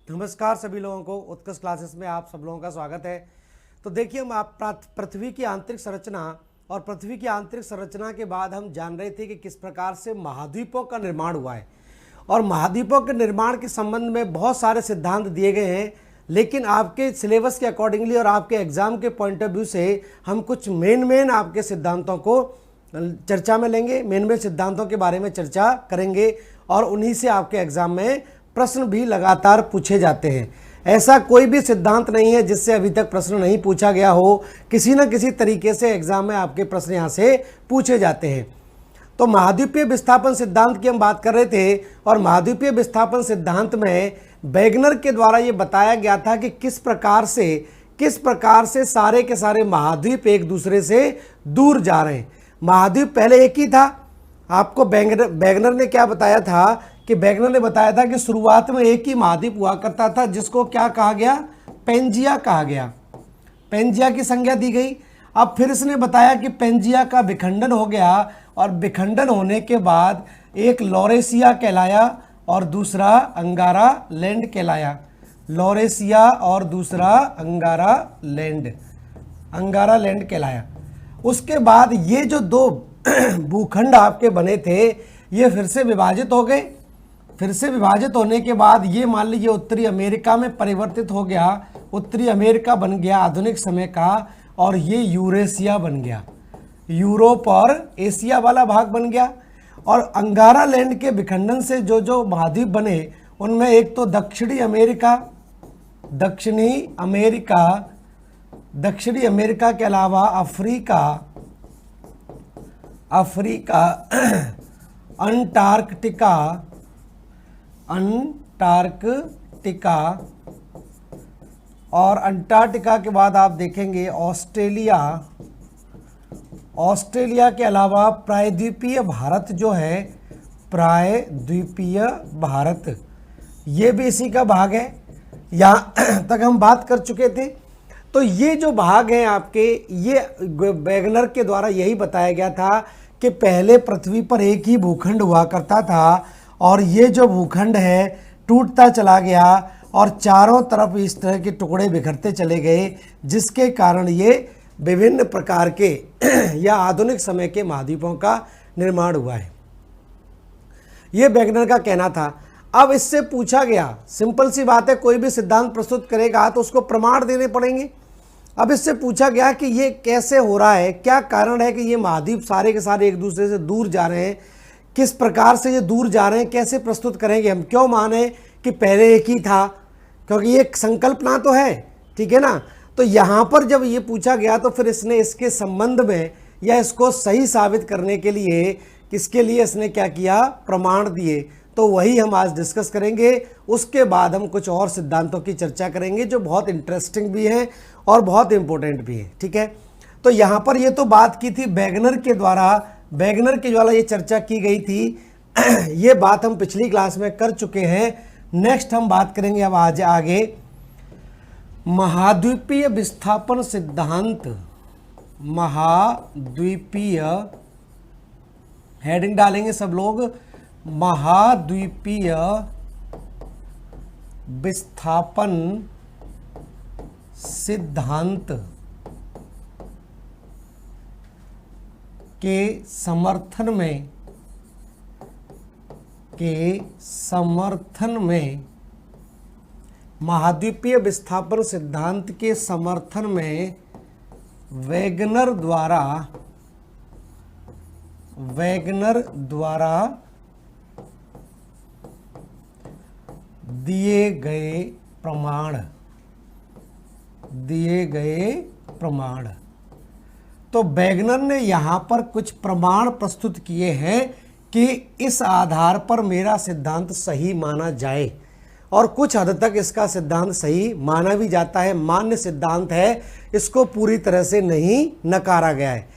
नमस्कार सभी लोगों को, उत्कर्ष क्लासेस में आप सब लोगों का स्वागत है। तो देखिए, हम आप पृथ्वी की आंतरिक संरचना और पृथ्वी की आंतरिक संरचना के बाद हम जान रहे थे कि किस प्रकार से महाद्वीपों का निर्माण हुआ है और महाद्वीपों के निर्माण के संबंध में बहुत सारे सिद्धांत दिए गए हैं। लेकिन आपके सिलेबस के अकॉर्डिंगली और आपके एग्जाम के पॉइंट ऑफ व्यू से हम कुछ मेन आपके सिद्धांतों को चर्चा में लेंगे, मेन सिद्धांतों के बारे में चर्चा करेंगे और उन्हीं से आपके एग्जाम में प्रश्न भी लगातार पूछे जाते हैं। ऐसा कोई भी सिद्धांत नहीं है जिससे अभी तक प्रश्न नहीं पूछा गया हो, किसी न किसी तरीके से एग्जाम में आपके प्रश्न यहाँ से पूछे जाते हैं। तो महाद्वीपीय विस्थापन सिद्धांत की हम बात कर रहे थे और महाद्वीपीय विस्थापन सिद्धांत में वेगनर के द्वारा ये बताया गया था कि किस प्रकार से सारे के सारे महाद्वीप एक दूसरे से दूर जा रहे हैं। महाद्वीप पहले एक ही था। आपको वेगनर ने क्या बताया था कि वेगनर ने बताया था कि शुरुआत में एक ही महाद्वीप हुआ करता था जिसको क्या कहा गया, पेंजिया कहा गया। पेंजिया की संज्ञा दी गई। अब फिर इसने बताया कि पेंजिया का विखंडन हो गया और विखंडन होने के बाद एक लॉरेसिया कहलाया और दूसरा अंगारा लैंड कहलाया। लॉरेसिया और दूसरा अंगारा लैंड कहलाया। उसके बाद ये जो दो भूखंड आपके बने थे ये फिर से विभाजित हो गए। फिर से विभाजित होने के बाद ये मान लीजिए उत्तरी अमेरिका में परिवर्तित हो गया। उत्तरी अमेरिका बन गया आधुनिक समय का और ये यूरेशिया बन गया। यूरोप और एशिया वाला भाग बन गया। और अंगारा लैंड के विखंडन से जो जो महाद्वीप बने उनमें एक तो दक्षिणी अमेरिका के अलावा अफ्रीका अंटार्कटिका और अंटार्कटिका के बाद आप देखेंगे ऑस्ट्रेलिया के अलावा प्रायद्वीपीय भारत जो है, प्रायद्वीपीय भारत ये भी इसी का भाग है। यहाँ तक हम बात कर चुके थे। तो ये जो भाग हैं आपके, ये वेगनर के द्वारा यही बताया गया था कि पहले पृथ्वी पर एक ही भूखंड हुआ करता था और ये जो भूखंड है टूटता चला गया और चारों तरफ इस तरह के टुकड़े बिखरते चले गए, जिसके कारण ये विभिन्न प्रकार के या आधुनिक समय के महाद्वीपों का निर्माण हुआ है। ये वेगनर का कहना था। अब इससे पूछा गया, सिंपल सी बात है, कोई भी सिद्धांत प्रस्तुत करेगा तो उसको प्रमाण देने पड़ेंगे। अब इससे पूछा गया कि ये कैसे हो रहा है, क्या कारण है कि ये महाद्वीप सारे के सारे एक दूसरे से दूर जा रहे हैं, किस प्रकार से ये दूर जा रहे हैं, कैसे प्रस्तुत करेंगे। हम क्यों माने कि पहले एक ही था, क्योंकि ये संकल्पना तो है, ठीक है ना। तो यहाँ पर जब ये पूछा गया तो फिर इसने इसके संबंध में या इसको सही साबित करने के लिए किसके लिए इसने क्या किया, प्रमाण दिए। तो वही हम आज डिस्कस करेंगे। उसके बाद हम कुछ और सिद्धांतों की चर्चा करेंगे जो बहुत इंटरेस्टिंग भी हैं और बहुत इंपॉर्टेंट भी है, ठीक है। तो यहाँ पर ये तो बात की थी वेगनर के द्वारा ये चर्चा की गई थी। ये बात हम पिछली क्लास में कर चुके हैं। नेक्स्ट हम बात करेंगे अब आज आगे महाद्वीपीय विस्थापन सिद्धांत। महाद्वीपीय हेडिंग डालेंगे सब लोग, महाद्वीपीय विस्थापन सिद्धांत के समर्थन में महाद्वीपीय विस्थापन सिद्धांत के समर्थन में वेगनर द्वारा दिए गए प्रमाण। तो वेगनर ने यहाँ पर कुछ प्रमाण प्रस्तुत किए हैं कि इस आधार पर मेरा सिद्धांत सही माना जाए और कुछ हद तक इसका सिद्धांत सही माना भी जाता है, मान्य सिद्धांत है, इसको पूरी तरह से नहीं नकारा गया है।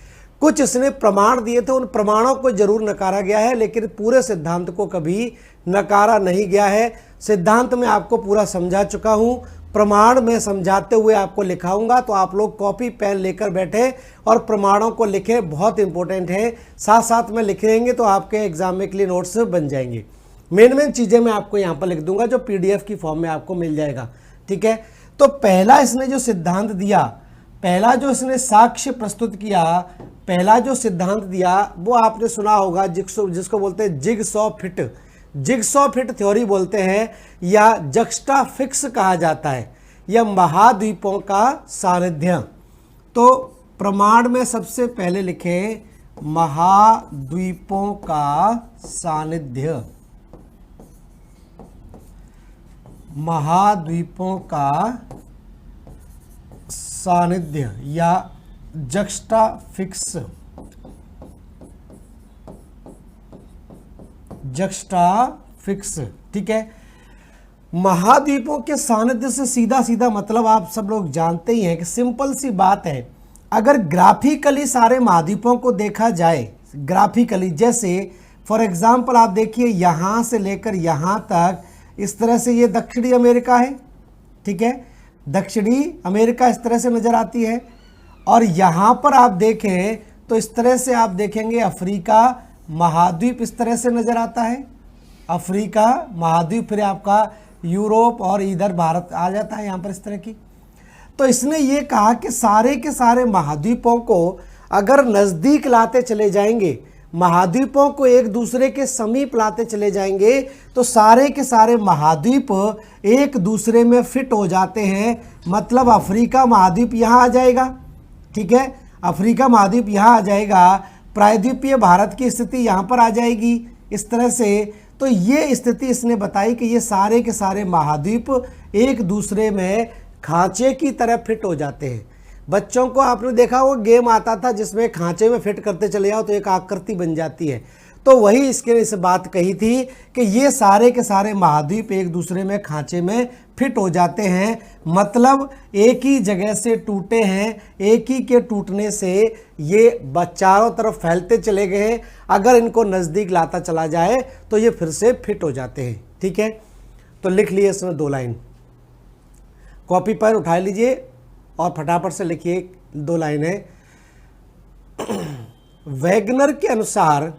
कुछ इसने प्रमाण दिए थे, उन प्रमाणों को जरूर नकारा गया है लेकिन पूरे सिद्धांत को कभी नकारा नहीं गया है। सिद्धांत में आपको पूरा समझा चुका हूँ, प्रमाण में समझाते हुए आपको लिखाऊंगा, तो आप लोग कॉपी पेन लेकर बैठे और प्रमाणों को लिखें, बहुत इंपॉर्टेंट है। साथ साथ में लिख रहेंगे तो आपके एग्जाम में के लिए नोट्स बन जाएंगे। मेन चीजें मैं आपको यहां पर लिख दूंगा जो पीडीएफ की फॉर्म में आपको मिल जाएगा। ठीक है, तो पहला इसने जो सिद्धांत दिया, पहला जो इसने साक्ष्य प्रस्तुत किया, पहला जो सिद्धांत दिया वो आपने सुना होगा, जिसको बोलते हैं jigsaw fit, jigsaw fit theory बोलते हैं, या जक्स्टा फिक्स कहा जाता है, या महाद्वीपों का सानिध्य। तो प्रमाण में सबसे पहले लिखें महाद्वीपों का सानिध्य, महाद्वीपों का सानिध्य या जक्स्टा फिक्स, जक्स्टा फिक्स। ठीक है, महाद्वीपों के सानिध्य से सीधा सीधा मतलब आप सब लोग जानते ही हैं कि सिंपल सी बात है, अगर ग्राफिकली सारे महाद्वीपों को देखा जाए, ग्राफिकली जैसे फॉर एग्जांपल आप देखिए यहाँ से लेकर यहाँ तक इस तरह से ये दक्षिणी अमेरिका है। ठीक है, दक्षिणी अमेरिका इस तरह से नज़र आती है, और यहाँ पर आप देखें तो इस तरह से आप देखेंगे अफ्रीका महाद्वीप इस तरह से नज़र आता है, अफ्रीका महाद्वीप, फिर आपका यूरोप और इधर भारत आ जाता है यहाँ पर इस तरह की। तो इसने ये कहा कि सारे के सारे महाद्वीपों को अगर नज़दीक लाते चले जाएंगे, महाद्वीपों को एक दूसरे के समीप लाते चले जाएंगे, तो सारे के सारे महाद्वीप एक दूसरे में फिट हो जाते हैं। मतलब अफ्रीका महाद्वीप यहाँ आ जाएगा, ठीक है, अफ्रीका महाद्वीप यहाँ आ जाएगा, प्रायद्वीपीय भारत की स्थिति यहाँ पर आ जाएगी इस तरह से। तो ये स्थिति इसने बताई कि ये सारे के सारे महाद्वीप एक दूसरे में खांचे की तरह फिट हो जाते हैं। बच्चों को आपने देखा वो गेम आता था जिसमें खांचे में फिट करते चले जाओ तो एक आकृति बन जाती है, तो वही इसके इस बात कही थी कि ये सारे के सारे महाद्वीप एक दूसरे में खांचे में फिट हो जाते हैं। मतलब एक ही जगह से टूटे हैं, एक ही के टूटने से ये चारों तरफ फैलते चले गए हैं, अगर इनको नज़दीक लाता चला जाए तो ये फिर से फिट हो जाते हैं। ठीक है, तो लिख लिए इसमें 2 लाइन, कॉपी पेन उठा लीजिए और फटाफट से लिखिए 2 लाइनें। वैगनर के अनुसार,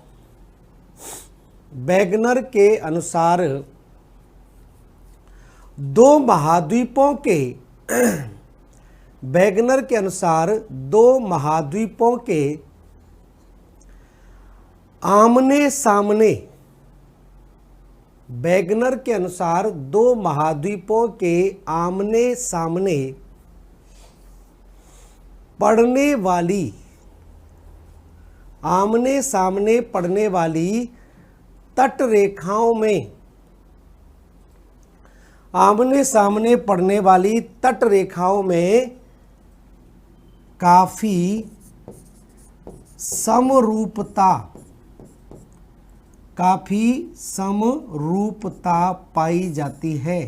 वैगनर के अनुसार 2 महाद्वीपों के वैगनर के अनुसार 2 महाद्वीपों के आमने सामने, वैगनर के अनुसार 2 महाद्वीपों के आमने सामने पड़ने वाली, आमने सामने पड़ने वाली तट रेखाओं में, आमने सामने पड़ने वाली तट रेखाओं में काफी समरूपता, काफी समरूपता पाई जाती है,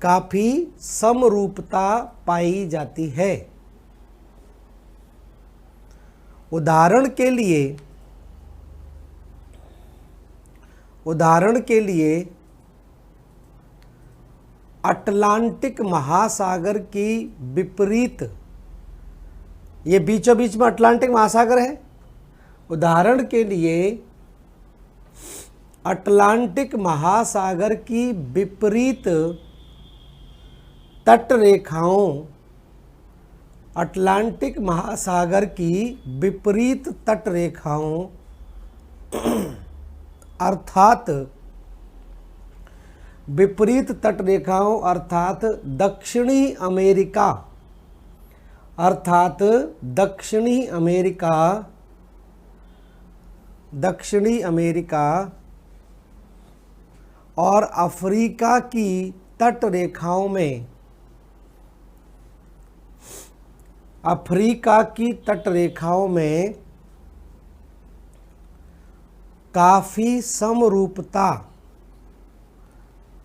काफी समरूपता पाई जाती है। उदाहरण के लिए, उदाहरण के लिए अटलांटिक महासागर की विपरीत, ये बीचों बीच में अटलांटिक महासागर है, उदाहरण के लिए अटलांटिक महासागर की विपरीत तट रेखाओं, अटलांटिक महासागर की विपरीत तट रेखाओं अर्थात विपरीत तट रेखाओं अर्थात दक्षिणी अमेरिका, अर्थात दक्षिणी अमेरिका, दक्षिणी अमेरिका और अफ्रीका की तट रेखाओं में, अफ्रीका की तट रेखाओं में काफ़ी समरूपता,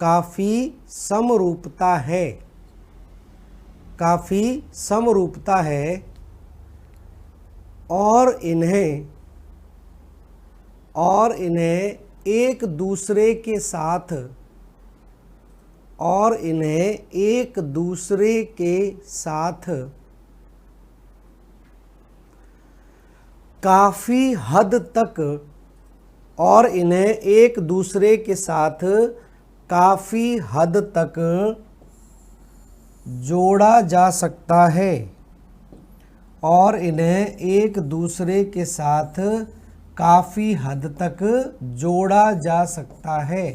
काफ़ी समरूपता है, काफ़ी समरूपता है और इन्हें एक दूसरे के साथ, और इन्हें एक दूसरे के साथ काफ़ी हद तक और इन्हें एक दूसरे के साथ काफ़ी हद तक जोड़ा जा सकता है, और इन्हें एक दूसरे के साथ काफ़ी हद तक जोड़ा जा सकता है,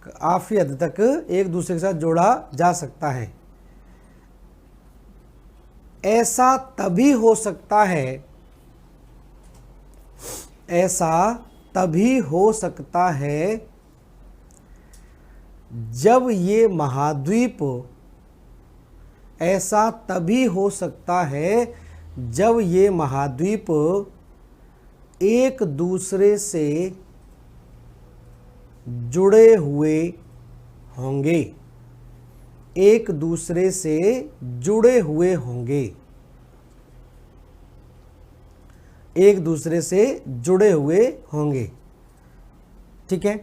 काफ़ी हद तक एक दूसरे के साथ जोड़ा जा सकता है। ऐसा तभी हो सकता है, ऐसा तभी हो सकता है जब ये महाद्वीप, ऐसा तभी हो सकता है जब ये महाद्वीप एक दूसरे से जुड़े हुए होंगे, एक दूसरे से जुड़े हुए होंगे, एक दूसरे से जुड़े हुए होंगे। ठीक है,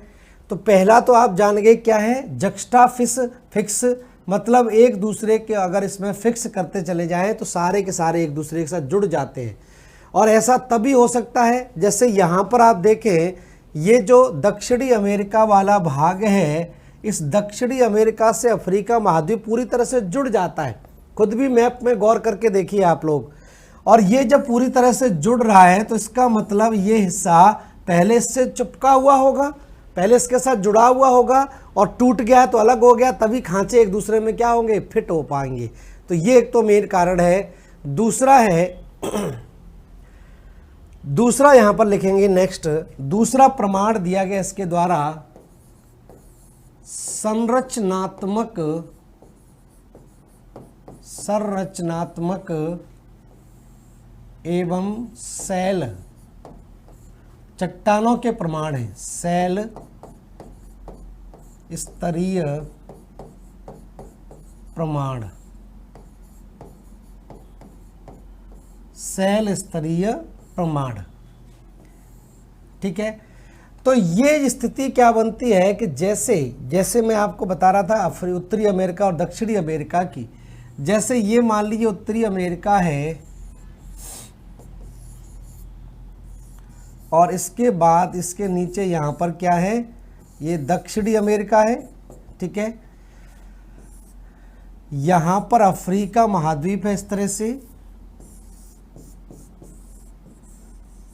तो पहला तो आप जान गए क्या है, जक्स्टा फिक्स, मतलब एक दूसरे के अगर इसमें फिक्स करते चले जाएं तो सारे के सारे एक दूसरे के साथ जुड़ जाते हैं। और ऐसा तभी हो सकता है, जैसे यहाँ पर आप देखें, ये जो दक्षिणी अमेरिका वाला भाग है, इस दक्षिणी अमेरिका से अफ्रीका महाद्वीप पूरी तरह से जुड़ जाता है। खुद भी मैप में गौर करके देखिए आप लोग। और ये जब पूरी तरह से जुड़ रहा है तो इसका मतलब ये हिस्सा पहले इससे चिपका हुआ होगा, पहले इसके साथ जुड़ा हुआ होगा, और टूट गया तो अलग हो गया, तभी खांचे एक दूसरे में क्या होंगे, फिट हो पाएंगे। तो ये एक तो मेन कारण है। दूसरा है, दूसरा यहां पर लिखेंगे नेक्स्ट, दूसरा प्रमाण दिया गया इसके द्वारा, संरचनात्मक एवं सेल चट्टानों के प्रमाण हैं। सेल स्तरीय प्रमाण, सेल स्तरीय प्रमाण। ठीक है, तो ये स्थिति क्या बनती है कि जैसे जैसे मैं आपको बता रहा था उत्तरी अमेरिका और दक्षिणी अमेरिका की, जैसे ये मान लीजिए उत्तरी अमेरिका है और इसके बाद इसके नीचे यहाँ पर क्या है, ये दक्षिणी अमेरिका है। ठीक है, यहाँ पर अफ्रीका महाद्वीप है, इस तरह से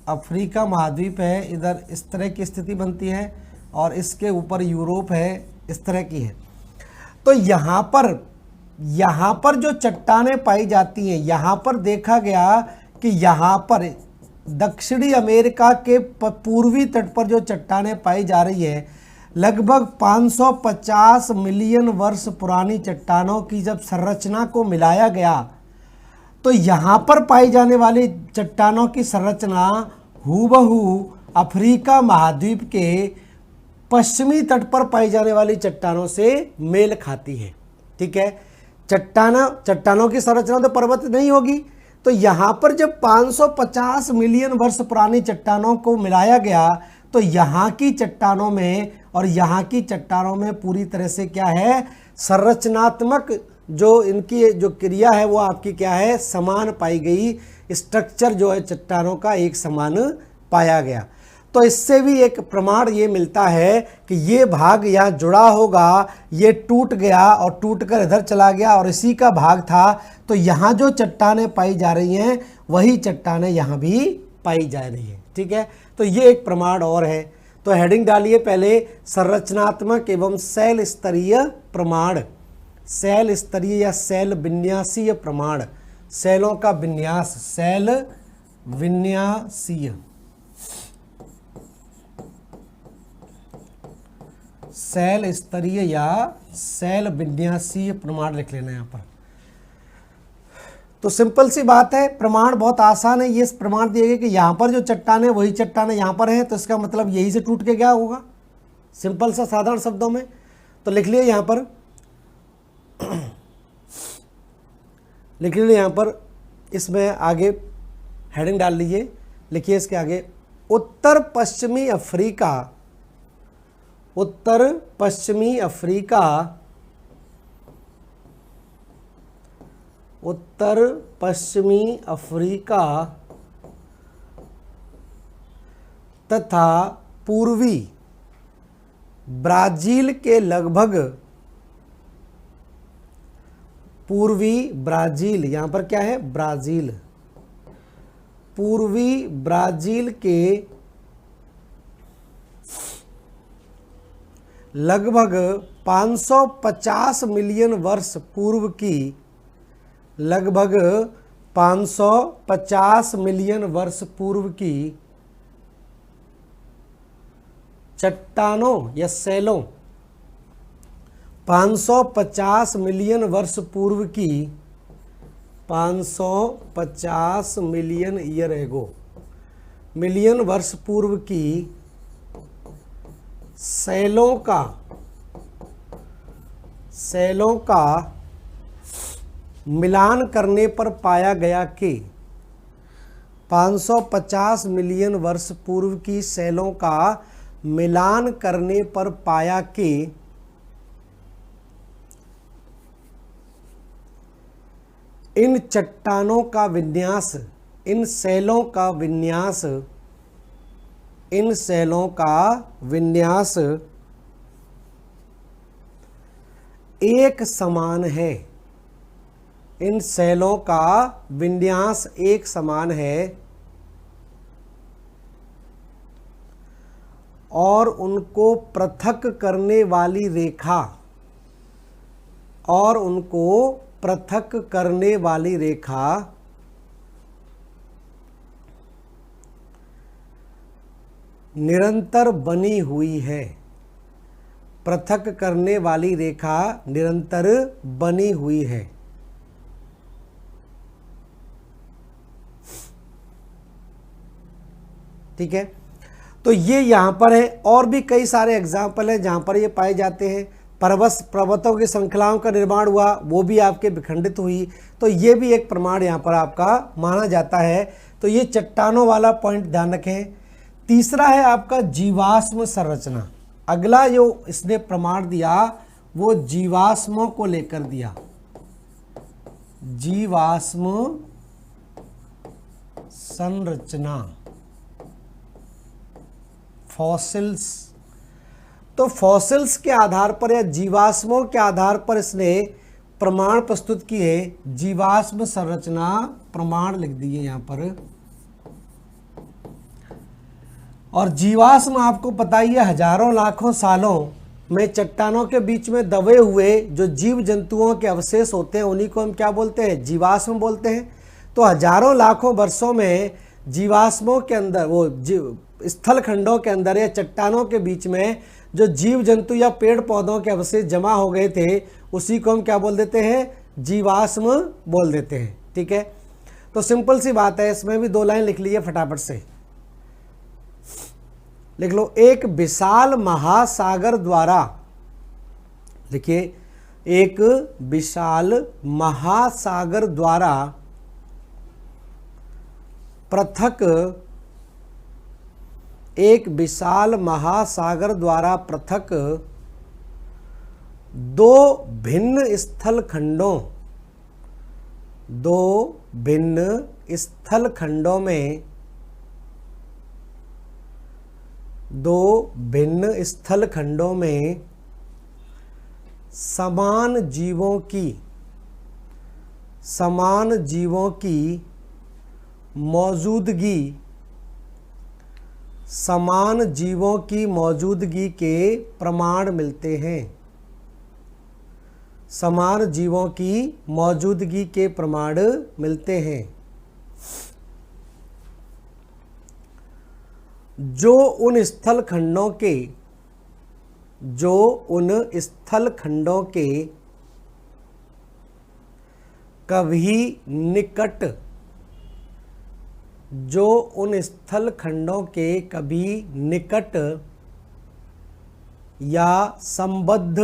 अफ्रीका महाद्वीप है, इधर इस तरह की स्थिति बनती है, और इसके ऊपर यूरोप है, इस तरह की है। तो यहाँ पर जो चट्टानें पाई जाती हैं, यहाँ पर देखा गया कि यहाँ पर दक्षिणी अमेरिका के पूर्वी तट पर जो चट्टानें पाई जा रही है, लगभग 550 मिलियन वर्ष पुरानी चट्टानों की जब संरचना को मिलाया गया तो यहाँ पर पाई जाने वाली चट्टानों की संरचना हूबहू अफ्रीका महाद्वीप के पश्चिमी तट पर पाई जाने वाली चट्टानों से मेल खाती है। ठीक है, चट्टानों की संरचना तो पर्वत नहीं होगी, तो यहाँ पर जब 550 मिलियन वर्ष पुरानी चट्टानों को मिलाया गया तो यहाँ की चट्टानों में और यहाँ की चट्टानों में पूरी तरह से क्या है, संरचनात्मक जो इनकी जो क्रिया है वो आपकी क्या है, समान पाई गई। स्ट्रक्चर जो है चट्टानों का एक समान पाया गया। तो इससे भी एक प्रमाण ये मिलता है कि ये भाग यहाँ जुड़ा होगा, ये टूट गया और टूटकर इधर चला गया और इसी का भाग था। तो यहाँ जो चट्टानें पाई जा रही हैं वही चट्टानें यहाँ भी पाई जा रही हैं। ठीक है, तो ये एक प्रमाण और है। तो हेडिंग डालिए पहले, संरचनात्मक एवं सेल स्तरीय प्रमाण, सेल स्तरीय या सेल विन्यासीय प्रमाण, सेलों का विन्यास, सेल विन्यासीय, सेल स्तरीय या सेल विन्यासीय प्रमाण लिख लेना यहाँ पर। तो सिंपल सी बात है, प्रमाण बहुत आसान है। ये प्रमाण दिए गए कि यहाँ पर जो चट्टान है वही चट्टान यहाँ पर है, तो इसका मतलब यही से टूट के क्या होगा, सिंपल सा साधारण शब्दों में। तो लिख लिए यहाँ पर, लिख लीजिए यहाँ पर, इसमें आगे हेडिंग डाल लीजिए, लिखिए इसके आगे, उत्तर पश्चिमी अफ्रीका, उत्तर पश्चिमी अफ्रीका, उत्तर पश्चिमी अफ्रीका तथा पूर्वी ब्राजील के लगभग, पूर्वी ब्राजील, यहां पर क्या है ब्राजील, पूर्वी ब्राजील के लगभग 550 मिलियन वर्ष पूर्व की, लगभग 550 मिलियन वर्ष पूर्व की चट्टानों या सेलों, 550 मिलियन वर्ष पूर्व की, 550 मिलियन ईयर एगो, मिलियन वर्ष पूर्व की सेलों का मिलान करने पर पाया गया कि 550 मिलियन वर्ष पूर्व की सेलों का मिलान करने पर पाया कि इन चट्टानों का विन्यास, इन सेलों का विन्यास, इन सेलों का विन्यास एक समान है, इन सेलों का विन्यास एक समान है और उनको पृथक करने वाली रेखा, और उनको पृथक करने वाली रेखा निरंतर बनी हुई है, पृथक करने वाली रेखा निरंतर बनी हुई है। ठीक है, तो ये यहाँ पर है, और भी कई सारे एग्जाम्पल हैं जहाँ पर ये पाए जाते हैं। पर्वतों की श्रृंखलाओं का निर्माण हुआ, वो भी आपके विखंडित हुई, तो ये भी एक प्रमाण यहाँ पर आपका माना जाता है। तो ये चट्टानों वाला पॉइंट ध्यान रखें। तीसरा है आपका जीवाश्म संरचना। अगला जो इसने प्रमाण दिया वो जीवाश्मों को लेकर दिया, जीवाश्म संरचना, फॉसिल्स। तो फॉसिल्स के आधार पर या जीवाश्मों के आधार पर इसने प्रमाण प्रस्तुत किए, जीवाश्म संरचना प्रमाण लिख दिए यहां पर। और जीवाश्म आपको पता ही है, हजारों लाखों सालों में चट्टानों के बीच में दबे हुए जो जीव जंतुओं के अवशेष होते हैं उन्हीं को हम क्या बोलते हैं, जीवाश्म बोलते हैं। तो हजारों लाखों वर्षों में जीवाश्मों के अंदर, वो स्थल खंडों के अंदर या चट्टानों के बीच में जो जीव जंतु या पेड़ पौधों के अवशेष जमा हो गए थे उसी को हम क्या बोल देते हैं, जीवाश्म बोल देते हैं। ठीक है, तो सिंपल सी बात है, इसमें भी 2 लाइन लिख लीजिए फटाफट से लिख लो। एक विशाल महासागर द्वारा, देखिए एक विशाल महासागर द्वारा पृथक, एक विशाल महासागर द्वारा पृथक 2 भिन्न स्थल खंडों, 2 भिन्न स्थल खंडों में, 2 भिन्न स्थल खंडों में समान जीवों की, समान जीवों की मौजूदगी, समान जीवों की मौजूदगी के प्रमाण मिलते हैं, समान जीवों की मौजूदगी के प्रमाण मिलते हैं। जो उन स्थल खंडों के, जो उन स्थल खंडों के कभी निकट, जो उन स्थल खंडों के कभी निकट या संबद्ध,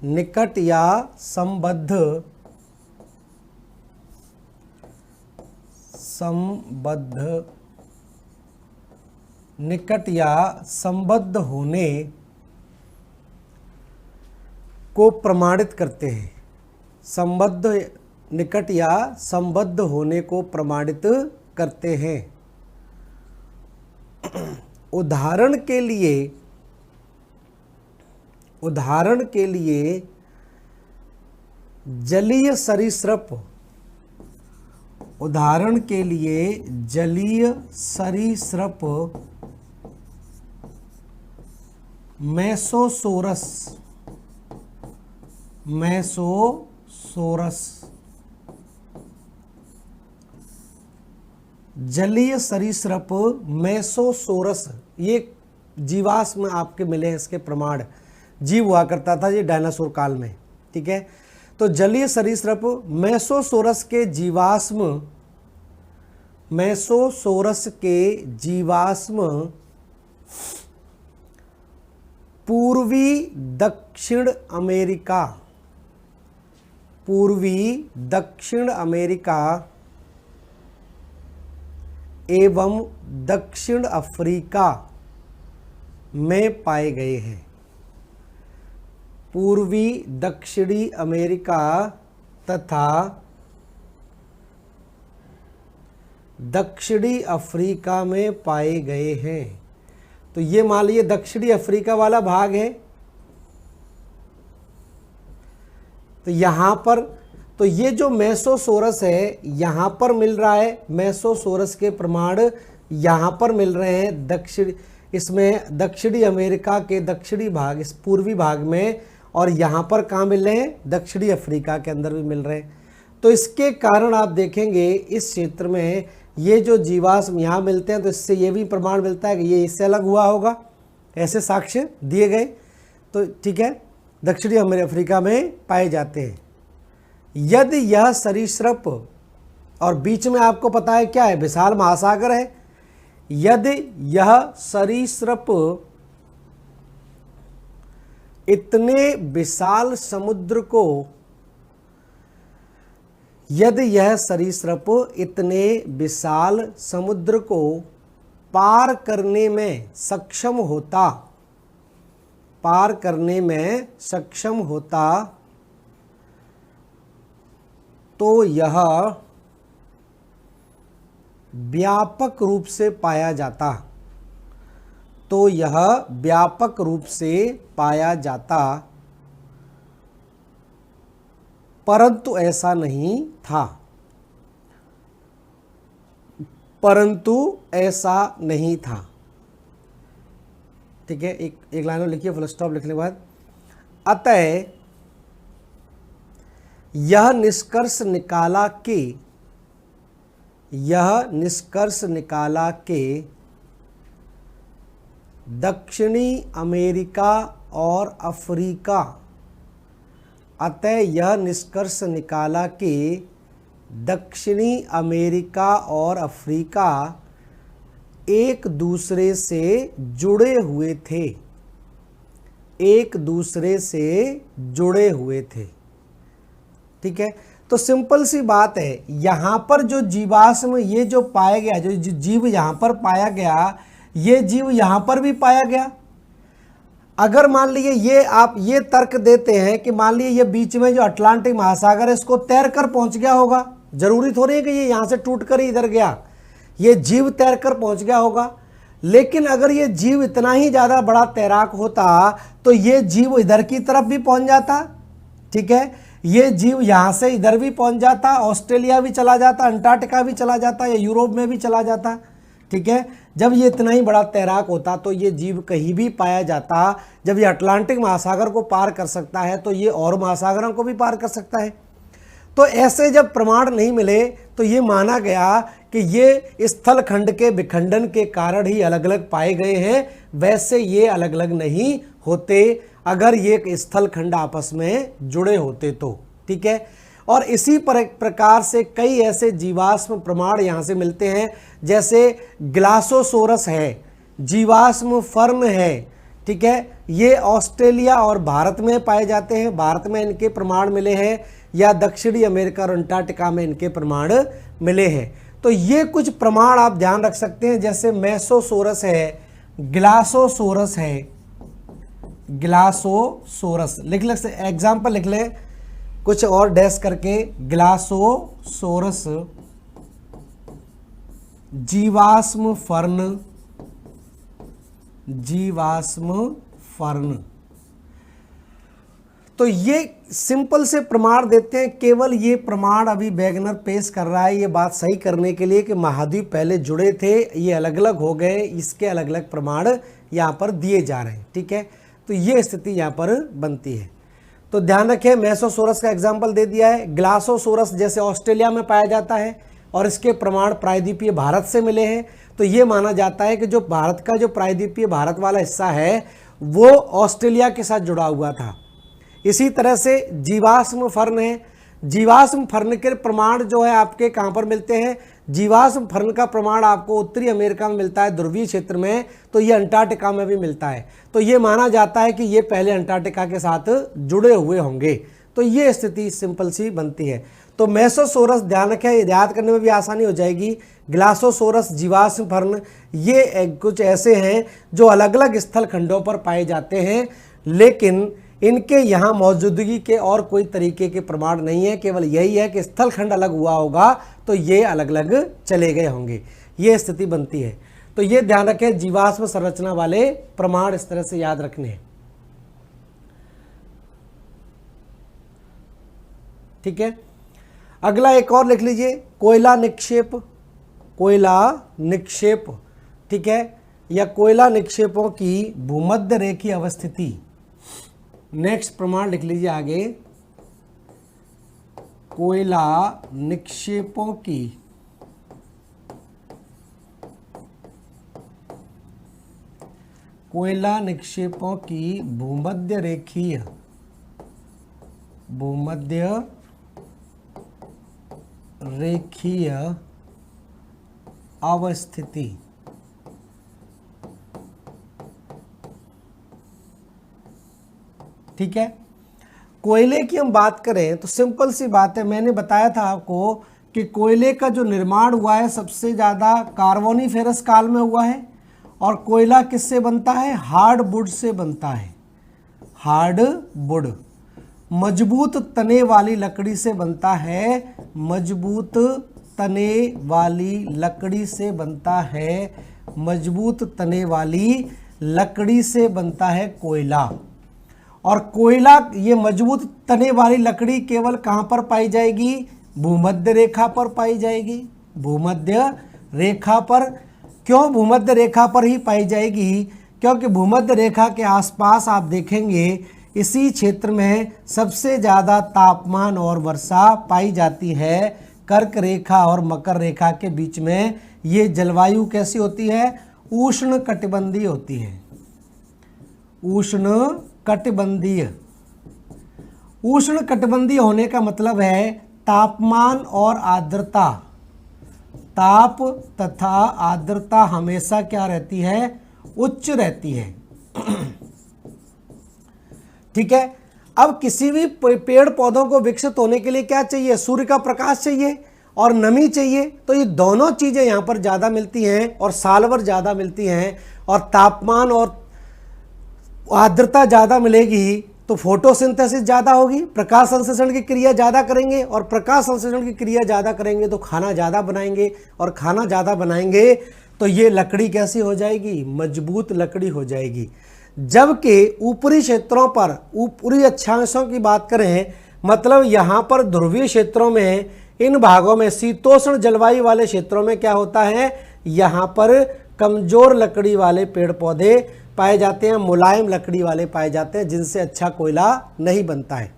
निकट या संबद्ध, संबद्ध, निकट या संबद्ध होने को प्रमाणित करते हैं, संबद्ध, निकट या संबद्ध होने को प्रमाणित करते हैं। उदाहरण के लिए जलीय सरीसृप, उदाहरण के लिए जलीय सरीसृप मेसोसोरस, जलीय सरीसृप मेसोसोरस, ये जीवाश्म आपके मिले हैं, इसके प्रमाण। जीव हुआ करता था ये डायनासोर काल में, ठीक है। तो जलीय सरीसृप मेसोसोरस के जीवाश्म पूर्वी दक्षिण अमेरिका एवं दक्षिण अफ्रीका में पाए गए हैं। पूर्वी दक्षिणी अमेरिका तथा दक्षिणी अफ्रीका में पाए गए हैं। तो ये मान लीजिए दक्षिणी अफ्रीका वाला भाग है। तो यहां पर तो ये जो मेसोसोरस है यहां पर मिल रहा है, मेसोसोरस के प्रमाण यहां पर मिल रहे हैं इसमें दक्षिणी अमेरिका के दक्षिणी भाग, इस पूर्वी भाग में, और यहाँ पर कहाँ मिल रहे हैं, दक्षिणी अफ्रीका के अंदर भी मिल रहे हैं। तो इसके कारण आप देखेंगे इस क्षेत्र में ये जो जीवाश्म यहाँ मिलते हैं, तो इससे ये भी प्रमाण मिलता है कि ये इससे अलग हुआ होगा, ऐसे साक्ष्य दिए गए। तो ठीक है, दक्षिणी अफ्रीका में पाए जाते हैं। यदि यह सरीसृप, और बीच में आपको पता है क्या है, विशाल महासागर है। यदि यह सरीसृप इतने विशाल समुद्र को, यदि यह सरीसृप इतने विशाल समुद्र को पार करने में सक्षम होता, तो यह व्यापक रूप से पाया जाता, परंतु ऐसा नहीं था। ठीक है, एक लाइन में लिखिए, फुल स्टॉप लिखने के बाद, अतः यह निष्कर्ष निकाला कि दक्षिणी अमेरिका और अफ्रीका, अतः यह निष्कर्ष निकाला कि दक्षिणी अमेरिका और अफ्रीका एक दूसरे से जुड़े हुए थे। ठीक है, तो सिंपल सी बात है, यहाँ पर जो जीवाश्म ये जो पाया गया, जो जीव यहाँ पर पाया गया, ये जीव यहाँ पर भी पाया गया। अगर मान लीजिए ये आप ये तर्क देते हैं कि मान लीजिए ये बीच में जो अटलांटिक महासागर है इसको तैर कर पहुँच गया होगा, जरूरी थोड़ी है कि ये यहाँ से टूट कर ही इधर गया, ये जीव तैर कर पहुँच गया होगा। लेकिन अगर ये जीव इतना ही ज़्यादा बड़ा तैराक होता तो ये जीव इधर की तरफ भी पहुँच जाता। ठीक है, ये जीव यहाँ से इधर भी पहुँच जाता, ऑस्ट्रेलिया भी चला जाता, अंटार्कटिका भी चला जाता, या यूरोप में भी चला जाता। ठीक है, जब ये इतना ही बड़ा तैराक होता तो ये जीव कहीं भी पाया जाता। जब ये अटलांटिक महासागर को पार कर सकता है तो ये और महासागरों को भी पार कर सकता है। तो ऐसे जब प्रमाण नहीं मिले तो ये माना गया कि ये स्थल खंड के विखंडन के कारण ही अलग अलग पाए गए हैं, वैसे ये अलग अलग नहीं होते अगर ये स्थल खंड आपस में जुड़े होते तो। ठीक है, और इसी प्रकार से कई ऐसे जीवाश्म प्रमाण यहाँ से मिलते हैं, जैसे ग्लासोसोरस है, जीवाश्म फर्न है। ठीक है, ये ऑस्ट्रेलिया और भारत में पाए जाते हैं, भारत में इनके प्रमाण मिले हैं, या दक्षिणी अमेरिका और अंटार्कटिका में इनके प्रमाण मिले हैं। तो ये कुछ प्रमाण आप ध्यान रख सकते हैं, जैसे मेसोसोरस है, ग्लासोसोरस है, ग्लासोसोरस लिख ले, एग्जाम्पल लिख ले कुछ और डैश करके, ग्लासोसोरस जीवाश्म फर्न, जीवाश्म फर्न। तो ये सिंपल से प्रमाण देते हैं, केवल ये प्रमाण अभी वैगनर पेश कर रहा है ये बात सही करने के लिए कि महाद्वीप पहले जुड़े थे, ये अलग अलग हो गए, इसके अलग अलग प्रमाण यहाँ पर दिए जा रहे हैं। ठीक है, तो ये स्थिति यहाँ पर बनती है। तो ध्यान रखें, मेसोसोरस का एग्जाम्पल दे दिया है। ग्लासोसोरस जैसे ऑस्ट्रेलिया में पाया जाता है और इसके प्रमाण प्रायद्वीपीय भारत से मिले हैं। तो ये माना जाता है कि जो भारत का जो प्रायद्वीपीय भारत वाला हिस्सा है वो ऑस्ट्रेलिया के साथ जुड़ा हुआ था। इसी तरह से जीवाश्म फर्न है, जीवाश्म फर्न के प्रमाण जो है आपके कहाँ पर मिलते हैं, जीवाश्म फर्न का प्रमाण आपको उत्तरी अमेरिका में मिलता है, ध्रुवीय क्षेत्र में, तो ये अंटार्कटिका में भी मिलता है। तो ये माना जाता है कि ये पहले अंटार्कटिका के साथ जुड़े हुए होंगे। तो ये स्थिति सिंपल सी बनती है। तो मेसोसोरस ध्यान रखें, याद करने में भी आसानी हो जाएगी। ग्लासोसोरस, जीवाश्म फर्न ये कुछ ऐसे हैं जो अलग अलग स्थल खंडों पर पाए जाते हैं, लेकिन इनके यहाँ मौजूदगी के और कोई तरीके के प्रमाण नहीं है, केवल यही है कि स्थल खंड अलग हुआ होगा तो ये अलग अलग चले गए होंगे, ये स्थिति बनती है। तो ये ध्यान रखें, जीवाश्म संरचना वाले प्रमाण इस तरह से याद रखने हैं। ठीक है, अगला एक और लिख लीजिए, कोयला निक्षेप, कोयला निक्षेप। ठीक है, या कोयला निक्षेपों की भूमध्य रेखीय अवस्थिति। नेक्स्ट प्रमाण लिख लीजिए आगे, कोयला निक्षेपों की भूमध्य रेखीय अवस्थिति। ठीक है, कोयले की हम बात करें तो सिंपल सी बात है, मैंने बताया था आपको कि कोयले का जो निर्माण हुआ है सबसे ज़्यादा कार्बोनिफेरस काल में हुआ है। और कोयला किससे बनता है, हार्डवुड से बनता है, हार्डवुड, मजबूत तने वाली लकड़ी से बनता है, मजबूत तने वाली लकड़ी से बनता है, मजबूत तने वाली लकड़ी से बनता है कोयला। और कोयला, ये मजबूत तने वाली लकड़ी केवल कहाँ पर पाई जाएगी, भूमध्य रेखा पर पाई जाएगी, भूमध्य रेखा पर। क्यों भूमध्य रेखा पर ही पाई जाएगी, क्योंकि भूमध्य रेखा के आसपास आप देखेंगे इसी क्षेत्र में सबसे ज़्यादा तापमान और वर्षा पाई जाती है। कर्क रेखा और मकर रेखा के बीच में ये जलवायु कैसी होती है, उष्ण कटिबंधीय होती है, उष्ण कटिबंधीय। उष्ण कटिबंधीय होने का मतलब है तापमान और आर्द्रता, ताप तथा आर्द्रता हमेशा क्या रहती है, उच्च रहती है। ठीक है, अब किसी भी पेड़ पौधों को विकसित होने के लिए क्या चाहिए, सूर्य का प्रकाश चाहिए और नमी चाहिए। तो ये दोनों चीज़ें यहाँ पर ज़्यादा मिलती हैं और साल भर ज़्यादा मिलती हैं, और तापमान और आर्द्रता ज़्यादा मिलेगी तो फोटोसिंथेसिस ज़्यादा होगी, प्रकाश संश्लेषण की क्रिया ज़्यादा करेंगे, और प्रकाश संश्लेषण की क्रिया ज़्यादा करेंगे तो खाना ज़्यादा बनाएंगे, और खाना ज़्यादा बनाएंगे तो ये लकड़ी कैसी हो जाएगी, मजबूत लकड़ी हो जाएगी। जबकि ऊपरी क्षेत्रों पर, ऊपरी अक्षांशों की बात करें, मतलब यहाँ पर ध्रुवीय क्षेत्रों में, इन भागों में शीतोष्ण जलवायु वाले क्षेत्रों में क्या होता है, यहाँ पर कमज़ोर लकड़ी वाले पेड़ पौधे पाए जाते हैं, मुलायम लकड़ी वाले पाए जाते हैं, जिनसे अच्छा कोयला नहीं बनता है।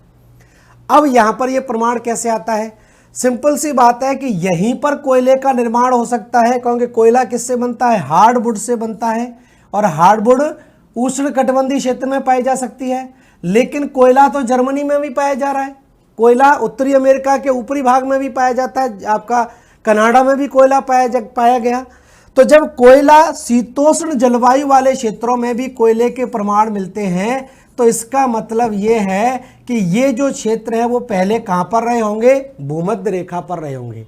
अब यहाँ पर ये प्रमाण कैसे आता है, सिंपल सी बात है कि यहीं पर कोयले का निर्माण हो सकता है, क्योंकि कोयला किससे बनता है, हार्डवुड से बनता है, और हार्डवुड उष्ण कटिबंधीय क्षेत्र में पाई जा सकती है। लेकिन कोयला तो जर्मनी में भी पाया जा रहा है, कोयला उत्तरी अमेरिका के ऊपरी भाग में भी पाया जाता है, आपका कनाडा में भी कोयला पाया गया। तो जब कोयला शीतोष्ण जलवायु वाले क्षेत्रों में भी कोयले के प्रमाण मिलते हैं, तो इसका मतलब ये है कि ये जो क्षेत्र है वो पहले कहाँ पर रहे होंगे, भूमध्य रेखा पर रहे होंगे।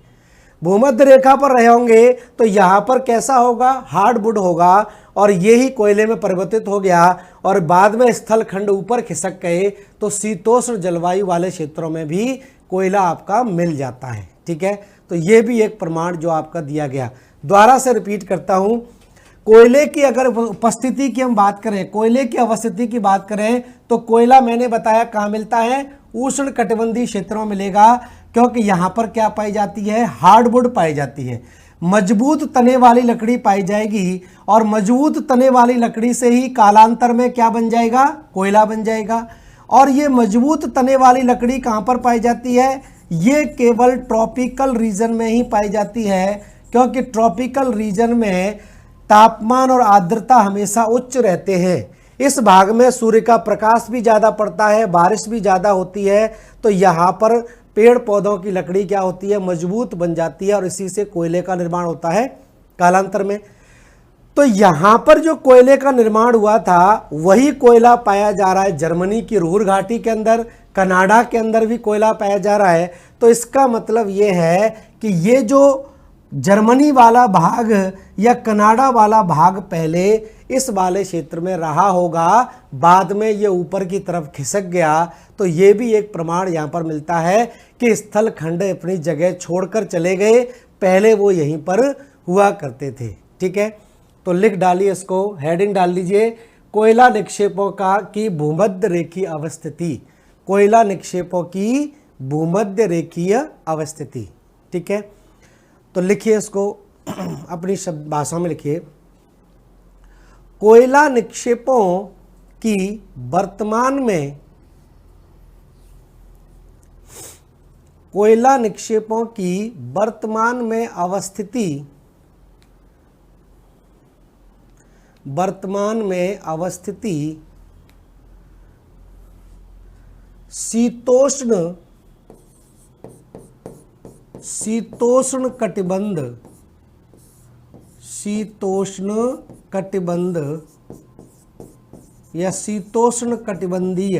भूमध्य रेखा पर रहे होंगे तो यहाँ पर कैसा होगा, हार्डवुड होगा, और ये ही कोयले में परिवर्तित हो गया, और बाद में स्थल खंड ऊपर खिसक गए तो शीतोष्ण जलवायु वाले क्षेत्रों में भी कोयला आपका मिल जाता है। ठीक है, तो ये भी एक प्रमाण जो आपका दिया गया। दोबारा से रिपीट करता हूँ, कोयले की अगर उपस्थिति की हम बात करें, कोयले की अवस्थिति की बात करें, तो कोयला मैंने बताया कहाँ मिलता है, उष्ण कटिबंधीय क्षेत्रों में मिलेगा, क्योंकि यहां पर क्या पाई जाती है, हार्डवुड पाई जाती है, मजबूत तने वाली लकड़ी पाई जाएगी, और मजबूत तने वाली लकड़ी से ही कालांतर में क्या बन जाएगा, कोयला बन जाएगा। और ये मजबूत तने वाली लकड़ी कहाँ पर पाई जाती है, ये केवल ट्रॉपिकल रीजन में ही पाई जाती है, क्योंकि ट्रॉपिकल रीजन में तापमान और आर्द्रता हमेशा उच्च रहते हैं। इस भाग में सूर्य का प्रकाश भी ज़्यादा पड़ता है, बारिश भी ज़्यादा होती है, तो यहाँ पर पेड़ पौधों की लकड़ी क्या होती है, मजबूत बन जाती है, और इसी से कोयले का निर्माण होता है कालांतर में। तो यहाँ पर जो कोयले का निर्माण हुआ था वही कोयला पाया जा रहा है जर्मनी की रूर घाटी के अंदर, कनाडा के अंदर भी कोयला पाया जा रहा है। तो इसका मतलब ये है कि ये जो जर्मनी वाला भाग या कनाडा वाला भाग पहले इस वाले क्षेत्र में रहा होगा, बाद में ये ऊपर की तरफ खिसक गया। तो ये भी एक प्रमाण यहाँ पर मिलता है कि स्थल खंड अपनी जगह छोड़कर चले गए, पहले वो यहीं पर हुआ करते थे। ठीक है, तो लिख डालिए, इसको हेडिंग डाल लीजिए, कोयला निक्षेपों का की भूमध्य रेखीय अवस्थिति, कोयला निक्षेपों की भूमध्य रेखीय अवस्थिति। ठीक है, तो लिखिए इसको अपनी शब्द भाषा में लिखिए, कोयला निक्षेपों की वर्तमान में, कोयला निक्षेपों की वर्तमान में अवस्थिति, वर्तमान में अवस्थिति शीतोष्ण कटिबंध, शीतोष्ण कटिबंध या शीतोष्ण कटिबंधीय,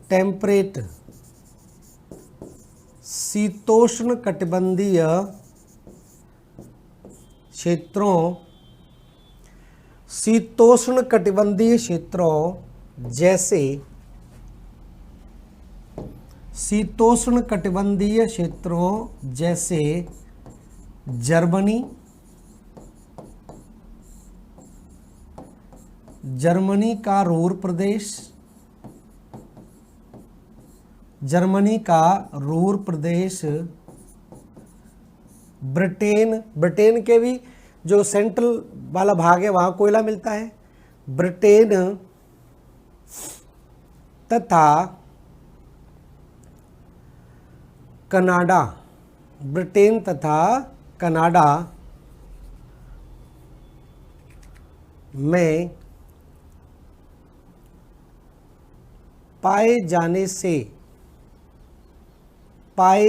टेम्परेट, शीतोष्ण कटिबंधीय क्षेत्रों, शीतोष्ण कटिबंधीय क्षेत्रों जैसे, शीतोष्ण कटिबंधीय क्षेत्रों जैसे जर्मनी, जर्मनी का रूर प्रदेश, जर्मनी का रूर प्रदेश, ब्रिटेन, ब्रिटेन के भी जो सेंट्रल वाला भाग है वहाँ कोयला मिलता है, ब्रिटेन तथा कनाडा, ब्रिटेन तथा कनाडा में पाए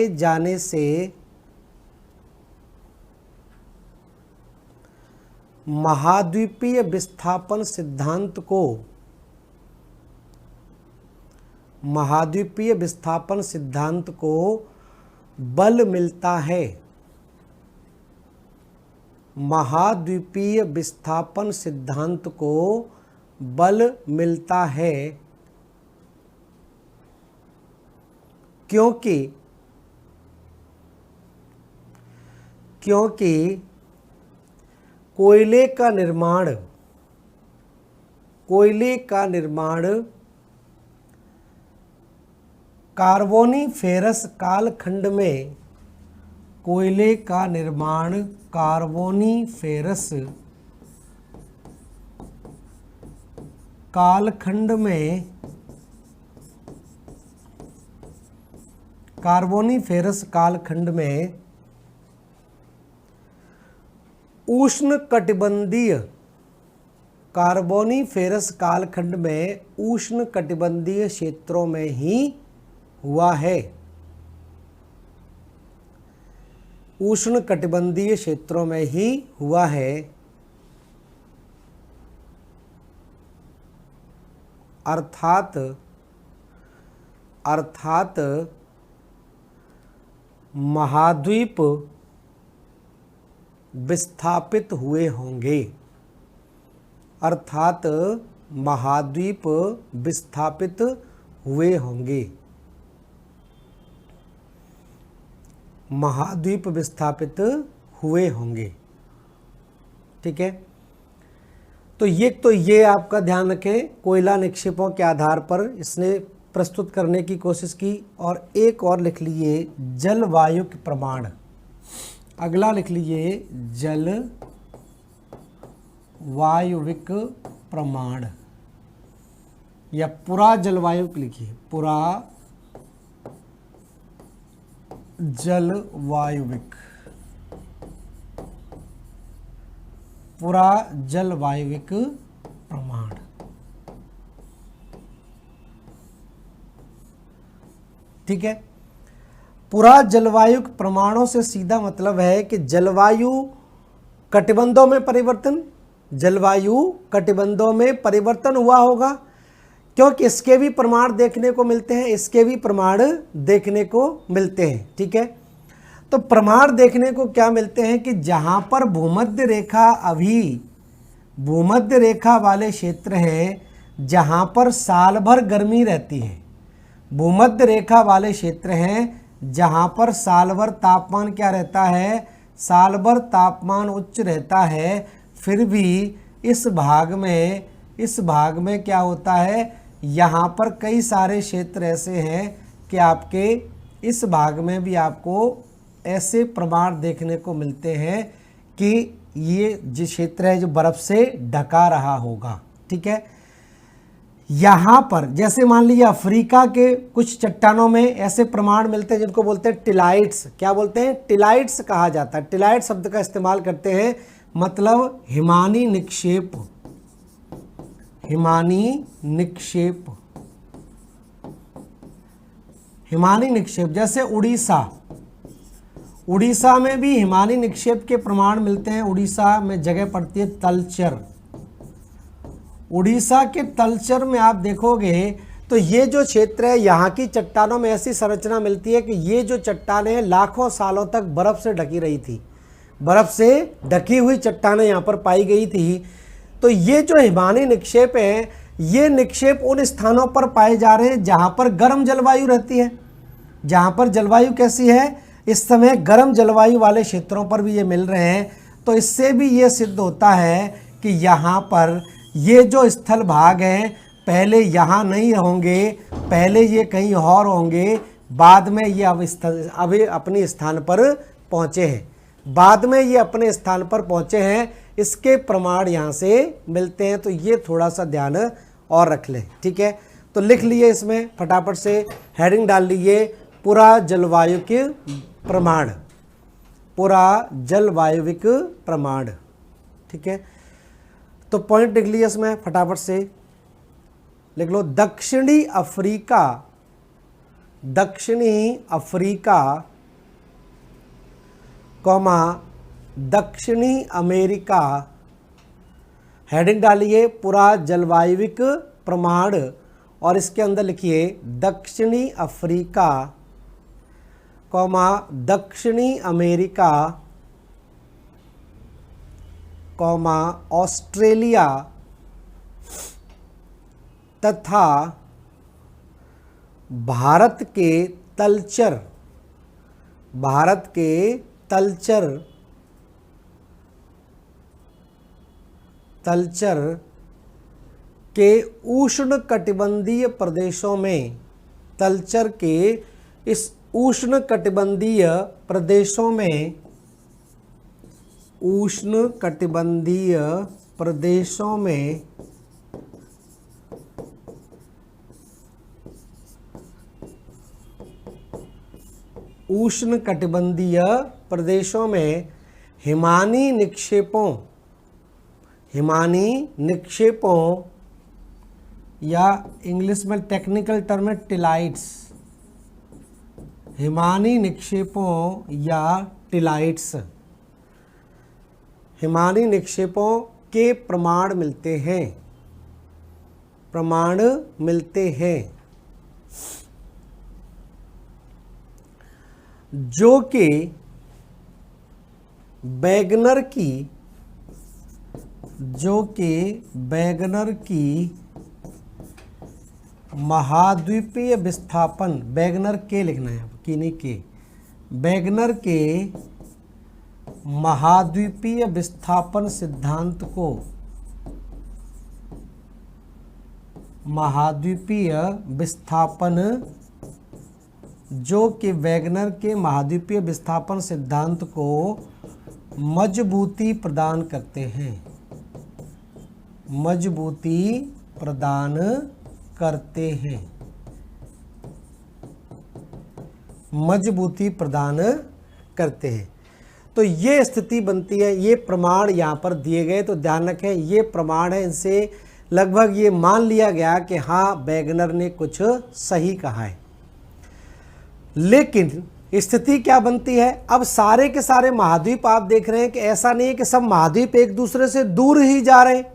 जाने से महाद्वीपीय विस्थापन सिद्धांत को, महाद्वीपीय विस्थापन सिद्धांत को बल मिलता है, महाद्वीपीय विस्थापन सिद्धांत को बल मिलता है, क्योंकि कोयले का निर्माण कार्बोनिफेरस कालखंड में, कोयले का निर्माण कार्बोनिफेरस कालखंड में, कार्बोनिफेरस कालखंड में उष्ण कटिबंधीय, कार्बोनिफेरस कालखंड में उष्ण कटिबंधीय क्षेत्रों में ही हुआ है, उष्ण कटिबंधीय क्षेत्रों में ही हुआ है। अर्थात महाद्वीप विस्थापित हुए होंगे, अर्थात महाद्वीप विस्थापित हुए होंगे, महाद्वीप विस्थापित हुए होंगे। ठीक है। तो ये आपका ध्यान रखें, कोयला निक्षेपों के आधार पर इसने प्रस्तुत करने की कोशिश की। और एक और लिख लीजिए जलवायु के प्रमाण। अगला लिख लीजिए जल वायुविक प्रमाण, या पूरा जलवायु लिखिए, पूरा जलवायुविक, पूरा जलवायुविक प्रमाण। ठीक है। पूरा जलवायु प्रमाणों से सीधा मतलब है कि जलवायु कटिबंधों में परिवर्तन, जलवायु कटिबंधों में परिवर्तन हुआ होगा, क्योंकि इसके भी प्रमाण देखने को मिलते हैं, इसके भी प्रमाण देखने को मिलते हैं। ठीक है। तो प्रमाण देखने को क्या मिलते हैं कि जहां पर भूमध्य रेखा, अभी भूमध्य रेखा वाले क्षेत्र हैं जहां पर साल भर गर्मी रहती है, भूमध्य रेखा वाले क्षेत्र हैं जहां पर साल भर तापमान क्या रहता है, साल भर तापमान उच्च रहता है, फिर भी इस भाग में क्या होता है, यहाँ पर कई सारे क्षेत्र ऐसे हैं कि आपके इस भाग में भी आपको ऐसे प्रमाण देखने को मिलते हैं कि ये जो क्षेत्र है जो बर्फ से ढका रहा होगा। ठीक है। यहाँ पर जैसे मान लीजिए अफ्रीका के कुछ चट्टानों में ऐसे प्रमाण मिलते हैं जिनको बोलते हैं टिलाइट्स। क्या बोलते हैं? टिलाइट्स कहा जाता है। टिलाइट शब्द का इस्तेमाल करते हैं, मतलब हिमानी निक्षेप, हिमानी निक्षेप, हिमानी निक्षेप। जैसे उड़ीसा में भी हिमानी निक्षेप के प्रमाण मिलते हैं। उड़ीसा में जगह पड़ती है तलचर। उड़ीसा के तलचर में आप देखोगे तो ये जो क्षेत्र है, यहाँ की चट्टानों में ऐसी संरचना मिलती है कि ये जो चट्टानें लाखों सालों तक बर्फ से ढकी रही थी, बर्फ से ढकी हुई चट्टानें यहाँ पर पाई गई थी। तो ये जो हिमानी निक्षेप है, ये निक्षेप उन स्थानों पर पाए जा रहे हैं जहाँ पर गर्म जलवायु रहती है। जहाँ पर जलवायु कैसी है इस समय, गर्म जलवायु वाले क्षेत्रों पर भी ये मिल रहे हैं। तो इससे भी ये सिद्ध होता है कि यहाँ पर ये जो स्थल भाग हैं पहले यहाँ नहीं होंगे, पहले ये कहीं और होंगे, बाद में ये अभी अपने स्थान पर पहुँचे हैं, बाद में ये अपने स्थान पर पहुँचे हैं। इसके प्रमाण यहाँ से मिलते हैं। तो ये थोड़ा सा ध्यान और रख लें। ठीक है। तो लिख लिए, इसमें फटाफट से हेडिंग डाल लीजिए, पूरा जलवायु के प्रमाण, पूरा जलवायुविक प्रमाण। ठीक है। तो पॉइंट लिख लिए इसमें, फटाफट से लिख लो। दक्षिणी अफ्रीका कौमा दक्षिणी अमेरिका, हेडिंग डालिए पूरा जलवायुविक प्रमाण, और इसके अंदर लिखिए दक्षिणी अफ्रीका कौमा दक्षिणी अमेरिका कौमा ऑस्ट्रेलिया तथा भारत के तलचर के उष्णकटिबंधीय प्रदेशों में, तलचर के इस उष्णकटिबंधीय प्रदेशों में, उष्णकटिबंधीय प्रदेशों में उष्णकटिबंधीय प्रदेशों में हिमानी निक्षेपों या इंग्लिश में टेक्निकल टर्म है टिलाइट्स, हिमानी निक्षेपों या टिलाइट्स, हिमानी निक्षेपों के प्रमाण मिलते हैं, जो कि वैगनर की महाद्वीपीय विस्थापन, वैगनर के लिखना है, की नहीं के, वैगनर के महाद्वीपीय विस्थापन सिद्धांत को, महाद्वीपीय विस्थापन, जो कि वैगनर के महाद्वीपीय विस्थापन सिद्धांत को मजबूती प्रदान करते हैं, मजबूती प्रदान करते हैं, मजबूती प्रदान करते हैं। तो ये स्थिति बनती है, ये प्रमाण यहाँ पर दिए गए, तो ध्यान रखें ये प्रमाण है, इनसे लगभग ये मान लिया गया कि हाँ वैगनर ने कुछ सही कहा है। लेकिन स्थिति क्या बनती है, अब सारे के सारे महाद्वीप आप देख रहे हैं कि ऐसा नहीं है कि सब महाद्वीप एक दूसरे से दूर ही जा रहे हैं,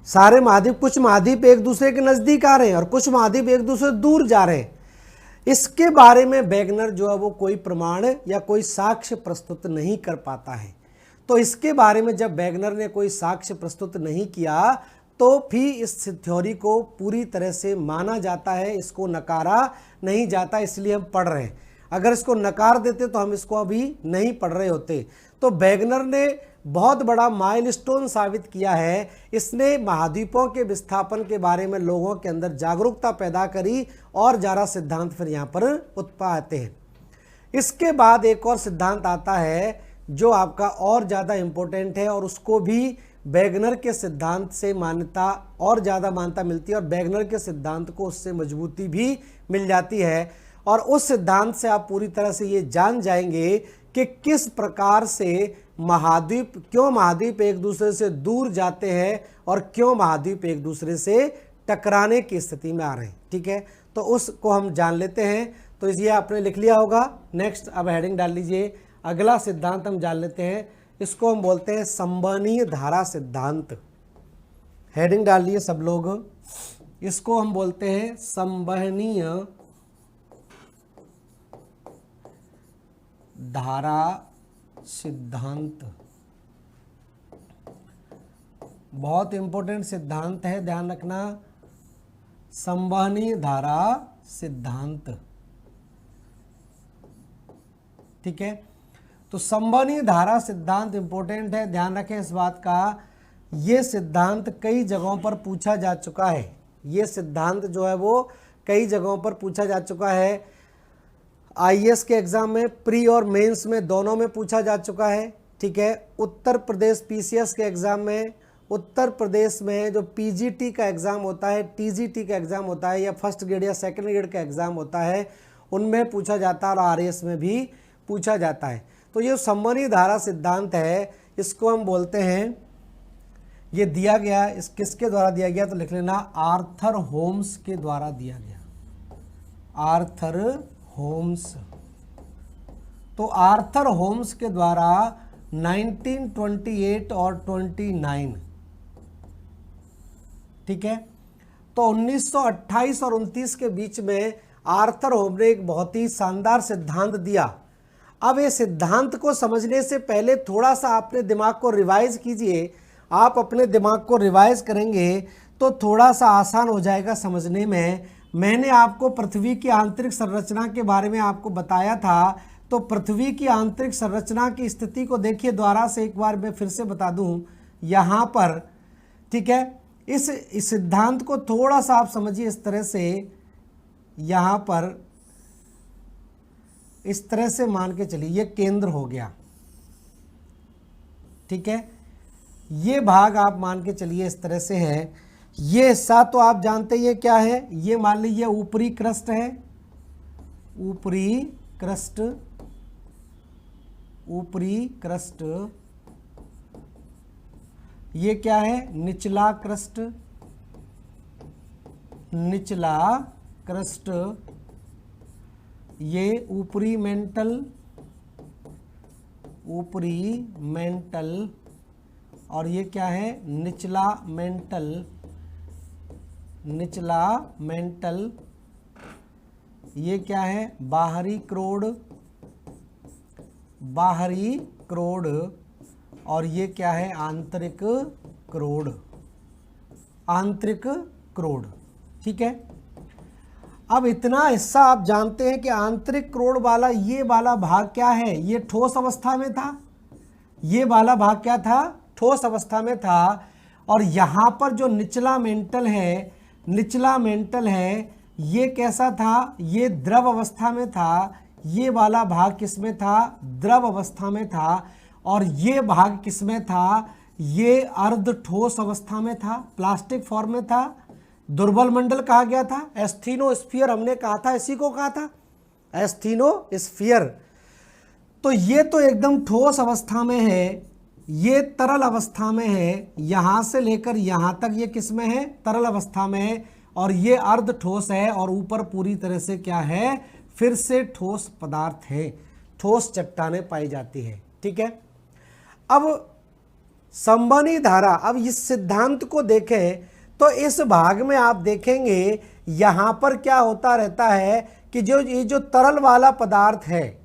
सारे महाद्वीप, कुछ महाद्वीप एक दूसरे के नज़दीक आ रहे हैं और कुछ महाद्वीप एक दूसरे से दूर जा रहे हैं। इसके बारे में वैगनर जो है वो कोई प्रमाण या कोई साक्ष्य प्रस्तुत नहीं कर पाता है। तो इसके बारे में जब वैगनर ने कोई साक्ष्य प्रस्तुत नहीं किया तो फिर इस थ्योरी को पूरी तरह से माना जाता है, इसको नकारा नहीं जाता, इसलिए हम पढ़ रहे हैं। अगर इसको नकार देते तो हम इसको अभी नहीं पढ़ रहे होते। तो वैगनर ने बहुत बड़ा माइलस्टोन साबित किया है, इसने महाद्वीपों के विस्थापन के बारे में लोगों के अंदर जागरूकता पैदा करी और ज़्यादा सिद्धांत फिर यहाँ पर उत्पादते हैं। इसके बाद एक और सिद्धांत आता है जो आपका और ज़्यादा इम्पोर्टेंट है और उसको भी वैगनर के सिद्धांत से मान्यता और ज़्यादा मान्यता मिलती है और वैगनर के सिद्धांत को उससे मजबूती भी मिल जाती है। और उस सिद्धांत से आप पूरी तरह से ये जान जाएंगे कि किस प्रकार से महाद्वीप, क्यों महाद्वीप एक दूसरे से दूर जाते हैं और क्यों महाद्वीप एक दूसरे से टकराने की स्थिति में आ रहे हैं। ठीक है, तो उसको हम जान लेते हैं। तो ये आपने लिख लिया होगा। नेक्स्ट अब हेडिंग डाल लीजिए, अगला सिद्धांत हम जान लेते हैं, इसको हम बोलते हैं संवहनीय धारा सिद्धांत। हेडिंग डाल लिए सब लोग, इसको हम बोलते हैं संवहनीय धारा सिद्धांत। बहुत इंपॉर्टेंट सिद्धांत है, ध्यान रखना, संवहनीय धारा सिद्धांत। ठीक है, तो संवहनीय धारा सिद्धांत इंपॉर्टेंट है, ध्यान रखें इस बात का। ये सिद्धांत कई जगहों पर पूछा जा चुका है, ये सिद्धांत जो है वो कई जगहों पर पूछा जा चुका है। आईएएस के एग्जाम में, प्री और मेंस में दोनों में पूछा जा चुका है। ठीक है, उत्तर प्रदेश पीसीएस के एग्जाम में, उत्तर प्रदेश में जो पीजीटी का एग्जाम होता है, टीजीटी का एग्जाम होता है, या फर्स्ट ग्रेड या सेकंड ग्रेड का एग्जाम होता है, उनमें पूछा जाता है और आरएएस में भी पूछा जाता है। तो ये संवहनीय धारा सिद्धांत है, इसको हम बोलते हैं, ये दिया गया, इस किसके द्वारा दिया गया तो लिख लेना, आर्थर होम्स के द्वारा दिया गया, आर्थर होम्स। तो आर्थर होम्स के द्वारा 1928 और 29, ठीक है, तो 1928 और 29 के बीच में आर्थर होम ने एक बहुत ही शानदार सिद्धांत दिया। अब ये सिद्धांत को समझने से पहले थोड़ा सा अपने दिमाग को रिवाइज कीजिए। आप अपने दिमाग को रिवाइज करेंगे तो थोड़ा सा आसान हो जाएगा समझने में। मैंने आपको पृथ्वी की आंतरिक संरचना के बारे में आपको बताया था, तो पृथ्वी की आंतरिक संरचना की स्थिति को देखिए, दोबारा से एक बार मैं फिर से बता दूं यहाँ पर। ठीक है, इस सिद्धांत को थोड़ा सा आप समझिए इस तरह से, यहाँ पर इस तरह से मान के चलिए, ये केंद्र हो गया। ठीक है, ये भाग आप मान के चलिए इस तरह से है। ये हिस्सा तो आप जानते ही क्या है, ये मान लीजिए ऊपरी क्रस्ट है, ऊपरी क्रस्ट, ऊपरी क्रस्ट। ये क्या है, निचला क्रस्ट, निचला क्रस्ट। ये ऊपरी मेंटल, ऊपरी मेंटल, और ये क्या है, निचला मेंटल, निचला मेंटल। ये क्या है, बाहरी क्रोड, बाहरी क्रोड, और ये क्या है, आंतरिक क्रोड, आंतरिक क्रोड। ठीक है, अब इतना हिस्सा आप जानते हैं कि आंतरिक क्रोड वाला ये वाला भाग क्या है, ये ठोस अवस्था में था, ये वाला भाग क्या था, ठोस अवस्था में था। और यहाँ पर जो निचला मेंटल है ये कैसा था, ये द्रव अवस्था में था। ये वाला भाग किसमें था, द्रव अवस्था में था। और ये भाग किसमें था, ये अर्ध ठोस अवस्था में था, प्लास्टिक फॉर्म में था। दुर्बल मंडल कहा गया था, एस्थीनोस्फीयर हमने कहा था, इसी को कहा था एस्थीनोस्फीयर। तो ये तो एकदम ठोस अवस्था में है, ये तरल अवस्था में है, यहां से लेकर यहां तक ये किस में है, तरल अवस्था में है। और ये अर्ध ठोस है और ऊपर पूरी तरह से क्या है, फिर से ठोस पदार्थ है, ठोस चट्टानें पाई जाती है। ठीक है, अब संवहनी धारा, अब इस सिद्धांत को देखें तो इस भाग में आप देखेंगे यहां पर क्या होता रहता है कि ये जो तरल वाला पदार्थ है,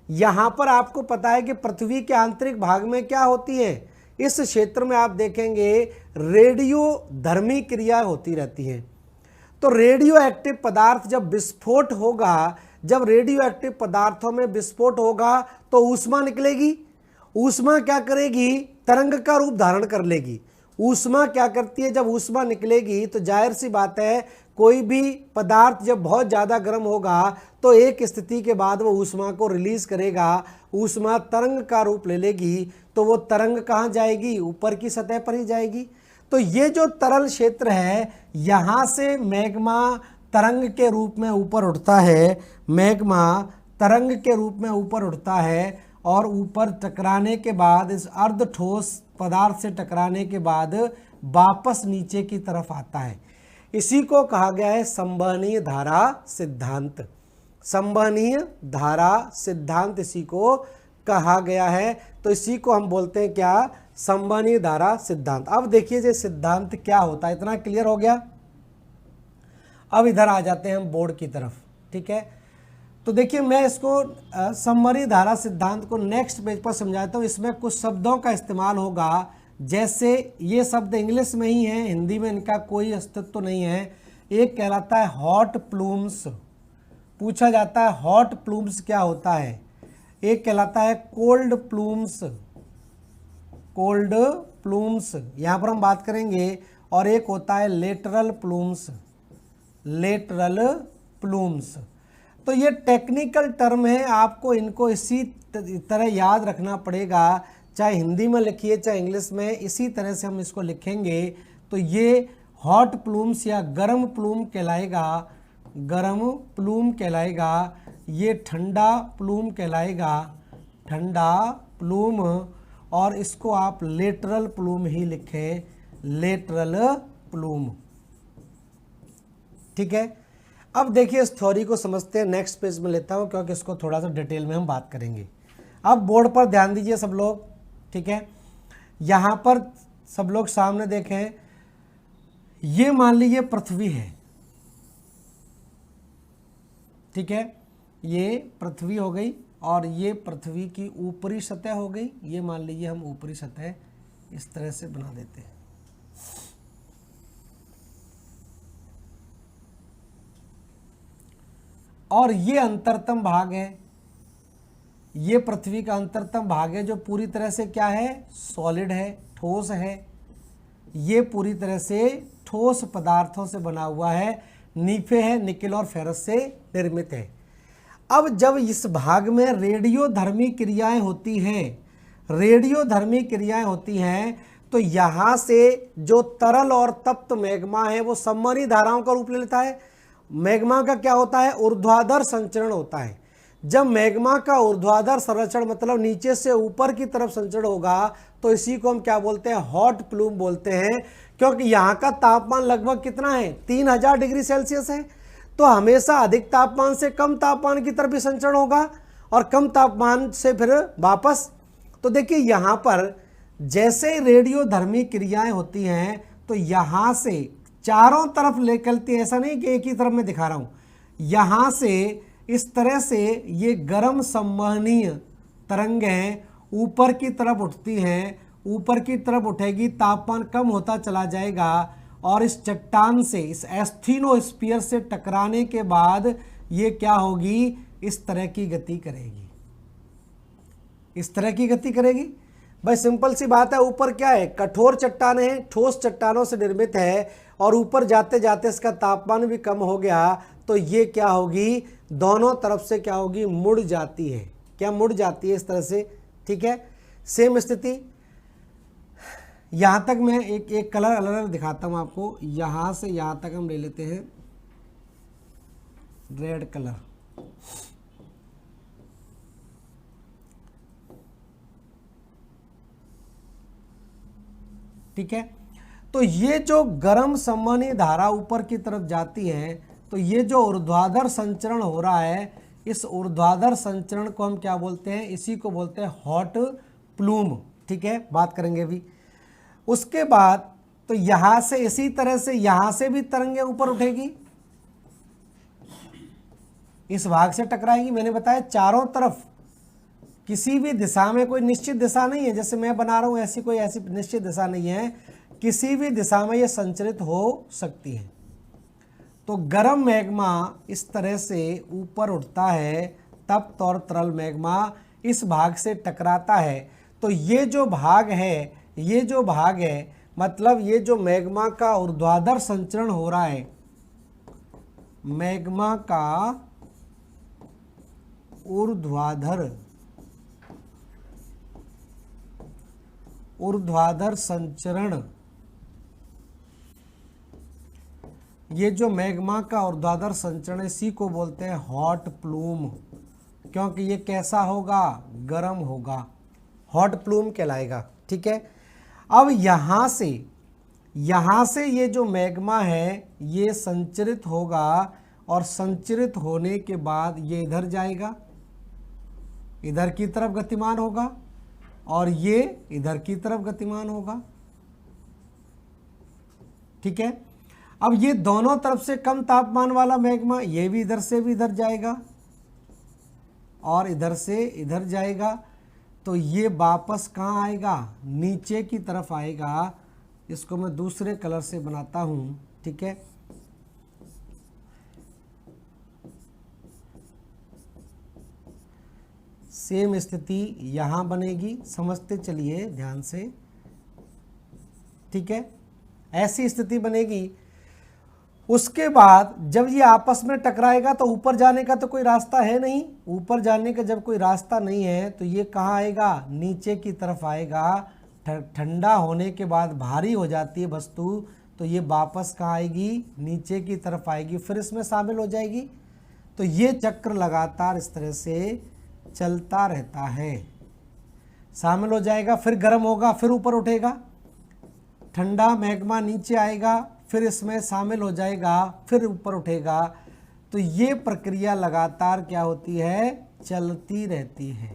यहां पर आपको पता है कि पृथ्वी के आंतरिक भाग में क्या होती है, इस क्षेत्र में आप देखेंगे रेडियोधर्मी क्रिया होती रहती है। तो रेडियो एक्टिव पदार्थ जब विस्फोट होगा, जब रेडियो एक्टिव पदार्थों में विस्फोट होगा तो ऊष्मा निकलेगी। ऊष्मा क्या करेगी, तरंग का रूप धारण कर लेगी। ऊष्मा क्या करती है, जब ऊष्मा निकलेगी तो जाहिर सी बात है कोई भी पदार्थ जब बहुत ज़्यादा गर्म होगा तो एक स्थिति के बाद वो ऊष्मा को रिलीज करेगा, ऊष्मा तरंग का रूप ले लेगी। तो वो तरंग कहाँ जाएगी, ऊपर की सतह पर ही जाएगी। तो ये जो तरल क्षेत्र है, यहाँ से मैग्मा तरंग के रूप में ऊपर उठता है, मैग्मा तरंग के रूप में ऊपर उठता है और ऊपर टकराने के बाद, इस अर्ध ठोस पदार्थ से टकराने के बाद वापस नीचे की तरफ आता है। इसी को कहा गया है संवहनीय धारा सिद्धांत। संवहनीय धारा सिद्धांत इसी को कहा गया है। तो इसी को हम बोलते हैं क्या, संवहनीय धारा सिद्धांत। अब देखिए ये सिद्धांत क्या होता है, इतना क्लियर हो गया। अब इधर आ जाते हैं हम बोर्ड की तरफ। ठीक है, तो देखिए मैं इसको संवहनीय धारा सिद्धांत को नेक्स्ट पेज पर समझाता हूँ। इसमें कुछ शब्दों का इस्तेमाल होगा, जैसे ये शब्द इंग्लिश में ही है, हिंदी में इनका कोई अस्तित्व नहीं है। एक कहलाता है हॉट प्लूम्स, पूछा जाता है हॉट प्लूम्स क्या होता है। एक कहलाता है कोल्ड प्लूम्स, कोल्ड प्लूम्स यहाँ पर हम बात करेंगे। और एक होता है लेटरल प्लूम्स, लेटरल प्लूम्स। तो ये टेक्निकल टर्म है, आपको इनको इसी तरह याद रखना पड़ेगा, चाहे हिंदी में लिखिए चाहे इंग्लिश में, इसी तरह से हम इसको लिखेंगे। तो ये हॉट प्लूम्स या गर्म प्लूम कहलाएगा, गर्म प्लूम कहलाएगा। ये ठंडा प्लूम कहलाएगा, ठंडा प्लूम। और इसको आप लेटरल प्लूम ही लिखें, लेटरल प्लूम। ठीक है, अब देखिए इस थ्योरी को समझते हैं। नेक्स्ट पेज में लेता हूं क्योंकि इसको थोड़ा सा डिटेल में हम बात करेंगे। अब बोर्ड पर ध्यान दीजिए सब लोग। ठीक है, यहां पर सब लोग सामने देखें, ये मान लीजिए पृथ्वी है। ठीक है, ये पृथ्वी हो गई और ये पृथ्वी की ऊपरी सतह हो गई। ये मान लीजिए हम ऊपरी सतह इस तरह से बना देते हैं। और ये अंतरतम भाग है, ये पृथ्वी का अंतरतम भाग है जो पूरी तरह से क्या है, सॉलिड है, ठोस है। ये पूरी तरह से ठोस पदार्थों से बना हुआ है, नीफे है, निकेल और फेरस से निर्मित है। अब जब इस भाग में रेडियोधर्मी क्रियाएं होती हैं, रेडियोधर्मी क्रियाएं होती हैं, तो यहाँ से जो तरल और तप्त मैग्मा है वो संवहनी धाराओं का रूप ले लेता है। मैग्मा का क्या होता है, ऊर्ध्वाधर संचरण होता है। जब मैग्मा का ऊर्ध्वाधर संरक्षण मतलब नीचे से ऊपर की तरफ संचरण होगा तो इसी को हम क्या बोलते हैं, हॉट प्लूम बोलते हैं। क्योंकि यहाँ का तापमान लगभग कितना है, 3000 डिग्री सेल्सियस है। तो हमेशा अधिक तापमान से कम तापमान की तरफ भी संचरण होगा और कम तापमान से फिर वापस। तो देखिए यहाँ पर जैसे रेडियोधर्मी क्रियाएं होती हैं तो यहाँ से चारों तरफ निकलती है, ऐसा नहीं कि एक ही तरफ में दिखा रहा हूँ। यहाँ से इस तरह से ये गर्म संवहनीय तरंगें ऊपर की तरफ उठती हैं, ऊपर की तरफ उठेगी, तापमान कम होता चला जाएगा और इस चट्टान से, इस एस्थीनोस्फीयर से टकराने के बाद ये क्या होगी, इस तरह की गति करेगी, इस तरह की गति करेगी। भाई सिंपल सी बात है, ऊपर क्या है, कठोर चट्टान है, ठोस चट्टानों से निर्मित है, और ऊपर जाते जाते इसका तापमान भी कम हो गया, तो ये क्या होगी, दोनों तरफ से क्या होगी, मुड़ जाती है। क्या मुड़ जाती है इस तरह से, ठीक है। सेम स्थिति यहां तक मैं एक कलर अलग अलग दिखाता हूं आपको। यहां से यहां तक हम ले लेते हैं रेड कलर, ठीक है। तो ये जो गर्म संवहनीय धारा ऊपर की तरफ जाती है, तो ये जो ऊर्ध्वाधर संचरण हो रहा है, इस ऊर्ध्वाधर संचरण को हम क्या बोलते हैं, इसी को बोलते हैं हॉट प्लूम, ठीक है, बात करेंगे अभी। उसके बाद तो यहां से इसी तरह से यहां से भी तरंगें ऊपर उठेगी, इस भाग से टकराएंगी। मैंने बताया चारों तरफ किसी भी दिशा में कोई निश्चित दिशा नहीं है, जैसे मैं बना रहा हूं ऐसी कोई ऐसी निश्चित दिशा नहीं है, किसी भी दिशा में ये संचरित हो सकती है। तो गर्म मैग्मा इस तरह से ऊपर उठता है, तप्त और तरल मैग्मा इस भाग से टकराता है। तो ये जो भाग है, ये जो भाग है, मतलब ये जो मैग्मा का ऊर्ध्वाधर संचरण हो रहा है, मैग्मा का ऊर्ध्वाधर संचरण, ये जो मैग्मा का ऊर्ध्वाधर संचरण है, इसी को बोलते हैं हॉट प्लूम, क्योंकि ये कैसा होगा, गर्म होगा, हॉट प्लूम कहलाएगा, ठीक है। अब यहां से ये जो मैग्मा है ये संचरित होगा, और संचरित होने के बाद ये इधर जाएगा, इधर की तरफ गतिमान होगा, और ये इधर की तरफ गतिमान होगा, ठीक है। अब ये दोनों तरफ से कम तापमान वाला मैग्मा, ये भी इधर से भी इधर जाएगा और इधर से इधर जाएगा, तो ये वापस कहाँ आएगा, नीचे की तरफ आएगा। इसको मैं दूसरे कलर से बनाता हूँ, ठीक है। सेम स्थिति यहाँ बनेगी, समझते चलिए ध्यान से, ठीक है, ऐसी स्थिति बनेगी। उसके बाद जब ये आपस में टकराएगा तो ऊपर जाने का तो कोई रास्ता है नहीं, ऊपर जाने का जब कोई रास्ता नहीं है तो ये कहाँ आएगा, नीचे की तरफ आएगा। ठंडा होने के बाद भारी हो जाती है वस्तु, तो ये वापस कहाँ आएगी, नीचे की तरफ आएगी, फिर इसमें शामिल हो जाएगी। तो ये चक्र लगातार इस तरह से चलता रहता है, शामिल हो जाएगा, फिर गर्म होगा, फिर ऊपर उठेगा, ठंडा मैग्मा नीचे आएगा, फिर इसमें शामिल हो जाएगा, फिर ऊपर उठेगा। तो ये प्रक्रिया लगातार क्या होती है, चलती रहती है,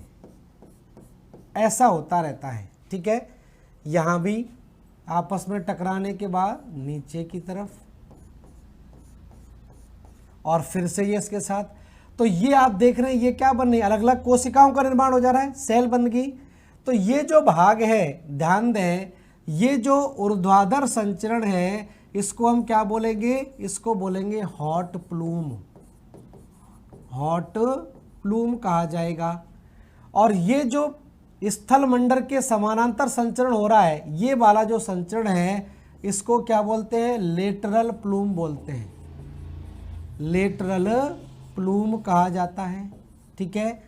ऐसा होता रहता है, ठीक है। यहाँ भी आपस में टकराने के बाद नीचे की तरफ, और फिर से ये इसके साथ। तो ये आप देख रहे हैं ये क्या बन रही है, अलग अलग कोशिकाओं का निर्माण हो जा रहा है, सेल बन गई। तो ये जो भाग है, ध्यान दें, ये जो ऊर्ध्वाधर संचरण है, इसको हम क्या बोलेंगे, इसको बोलेंगे हॉट प्लूम, हॉट प्लूम कहा जाएगा। और ये जो स्थल मंडल के समानांतर संचरण हो रहा है, ये वाला जो संचरण है, इसको क्या बोलते हैं, लेटरल प्लूम बोलते हैं, लेटरल प्लूम कहा जाता है, ठीक है।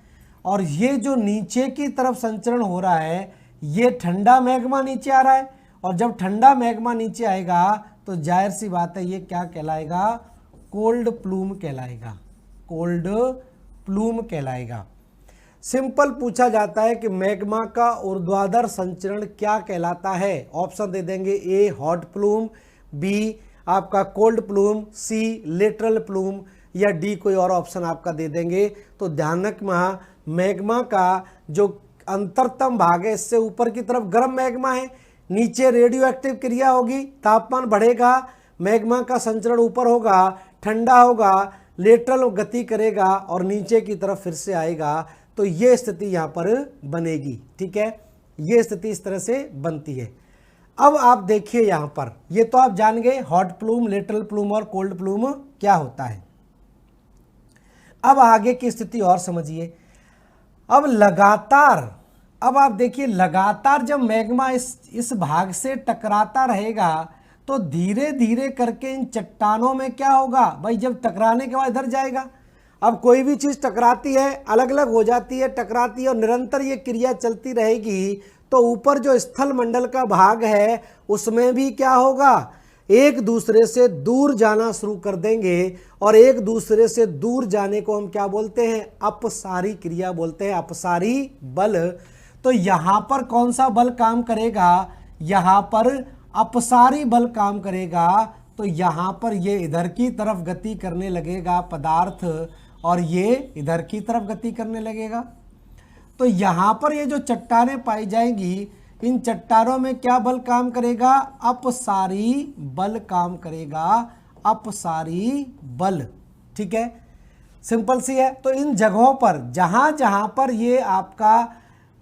और ये जो नीचे की तरफ संचरण हो रहा है, ये ठंडा मैग्मा नीचे आ रहा है, और जब ठंडा मैग्मा नीचे आएगा तो जाहिर सी बात है ये क्या कहलाएगा, कोल्ड प्लूम कहलाएगा, कोल्ड प्लूम कहलाएगा। सिंपल पूछा जाता है कि मैग्मा का ऊर्ध्वाधर संचरण क्या कहलाता है, ऑप्शन दे देंगे, ए हॉट प्लूम, बी आपका कोल्ड प्लूम, सी लेटरल प्लूम, या डी कोई और ऑप्शन आपका दे देंगे। तो ध्यान रखना, मैग्मा का जो अंतरतम भाग है, इससे ऊपर की तरफ गर्म मैग्मा है, नीचे रेडियो एक्टिव क्रिया होगी, तापमान बढ़ेगा, मैग्मा का संचरण ऊपर होगा, ठंडा होगा, लेटरल गति करेगा, और नीचे की तरफ फिर से आएगा। तो ये स्थिति यहाँ पर बनेगी, ठीक है, ये स्थिति इस तरह से बनती है। अब आप देखिए यहाँ पर, ये तो आप जान गए हॉट प्लूम, लेटरल प्लूम और कोल्ड प्लूम क्या होता है। अब आगे की स्थिति और समझिए। अब लगातार अब आप देखिए लगातार जब मैग्मा इस भाग से टकराता रहेगा तो धीरे धीरे करके इन चट्टानों में क्या होगा भाई, जब टकराने के बाद इधर जाएगा। अब कोई भी चीज़ टकराती है, अलग अलग हो जाती है, टकराती है और निरंतर ये क्रिया चलती रहेगी तो ऊपर जो स्थल मंडल का भाग है उसमें भी क्या होगा, एक दूसरे से दूर जाना शुरू कर देंगे और एक दूसरे से दूर जाने को हम क्या बोलते हैं, अपसारी क्रिया बोलते हैं, अपसारी बल। तो यहाँ पर कौन सा बल काम करेगा, यहाँ पर अपसारी बल काम करेगा। तो यहाँ पर ये इधर की तरफ गति करने लगेगा पदार्थ और ये इधर की तरफ गति करने लगेगा। तो यहाँ पर ये जो चट्टानें पाई जाएंगी, इन चट्टानों में क्या बल काम करेगा, अपसारी बल काम करेगा, अपसारी बल। ठीक है, सिंपल सी है। तो इन जगहों पर जहाँ जहाँ पर ये आपका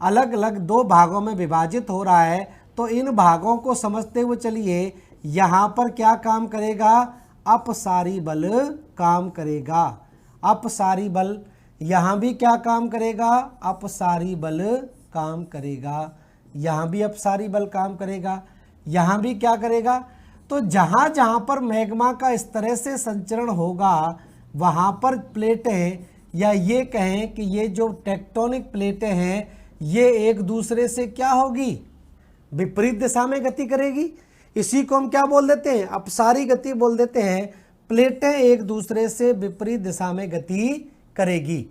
अलग अलग दो भागों में विभाजित हो रहा है तो इन भागों को समझते हुए चलिए, यहाँ पर क्या काम करेगा, अपसारी बल काम करेगा, अपसारी बल। यहाँ भी क्या काम करेगा, अपसारी बल काम करेगा, यहाँ भी अपसारी बल काम करेगा, यहाँ भी क्या करेगा। तो जहाँ जहाँ पर मैग्मा का इस तरह से संचरण होगा वहाँ पर प्लेटें, या ये कहें कि ये जो टेक्टोनिक प्लेटें हैं ये एक दूसरे से क्या होगी, विपरीत दिशा में गति करेगी। इसी को हम क्या बोल देते हैं, अपसारी गति बोल देते हैं। प्लेटें एक दूसरे से विपरीत दिशा में गति करेगी।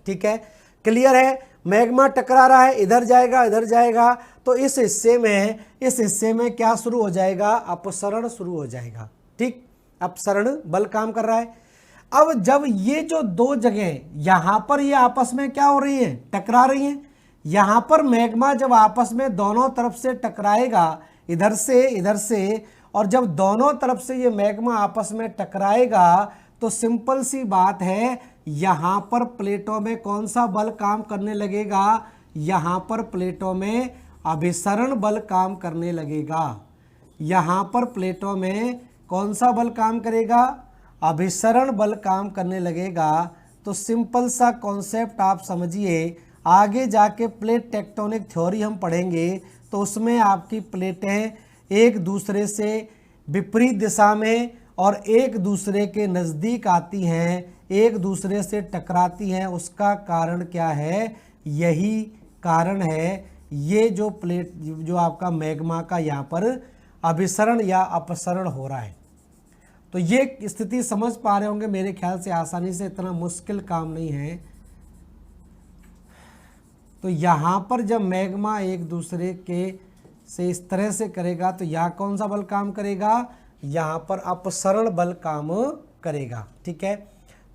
ठीक है, क्लियर है। मैग्मा टकरा रहा है, इधर जाएगा इधर जाएगा, तो इस हिस्से में क्या शुरू हो जाएगा, अपसरण शुरू हो जाएगा। ठीक, अपसरण बल काम कर रहा है। अब जब ये जो दो जगह यहाँ पर ये आपस में क्या हो रही है, टकरा रही हैं, यहाँ पर मैग्मा जब आपस में दोनों तरफ से टकराएगा, इधर से, और जब दोनों तरफ से ये मैग्मा आपस में टकराएगा तो सिंपल सी बात है, यहाँ पर प्लेटों में कौन सा बल काम करने लगेगा, यहाँ पर प्लेटों में अभिसरण बल काम करने लगेगा। यहाँ पर प्लेटों में कौन सा बल काम करेगा, अभिसरण बल काम करने लगेगा। तो सिंपल सा कॉन्सेप्ट आप समझिए, आगे जाके प्लेट टेक्टोनिक थ्योरी हम पढ़ेंगे तो उसमें आपकी प्लेटें एक दूसरे से विपरीत दिशा में और एक दूसरे के नज़दीक आती हैं, एक दूसरे से टकराती हैं। उसका कारण क्या है, यही कारण है ये जो प्लेट जो आपका मैग्मा का यहाँ पर अभिसरण या अपसरण हो रहा है। तो ये स्थिति समझ पा रहे होंगे मेरे ख्याल से आसानी से, इतना मुश्किल काम नहीं है। तो यहाँ पर जब मैग्मा एक दूसरे के से इस तरह से करेगा तो यहाँ कौन सा बल काम करेगा, यहाँ पर अपसरण बल काम करेगा। ठीक है,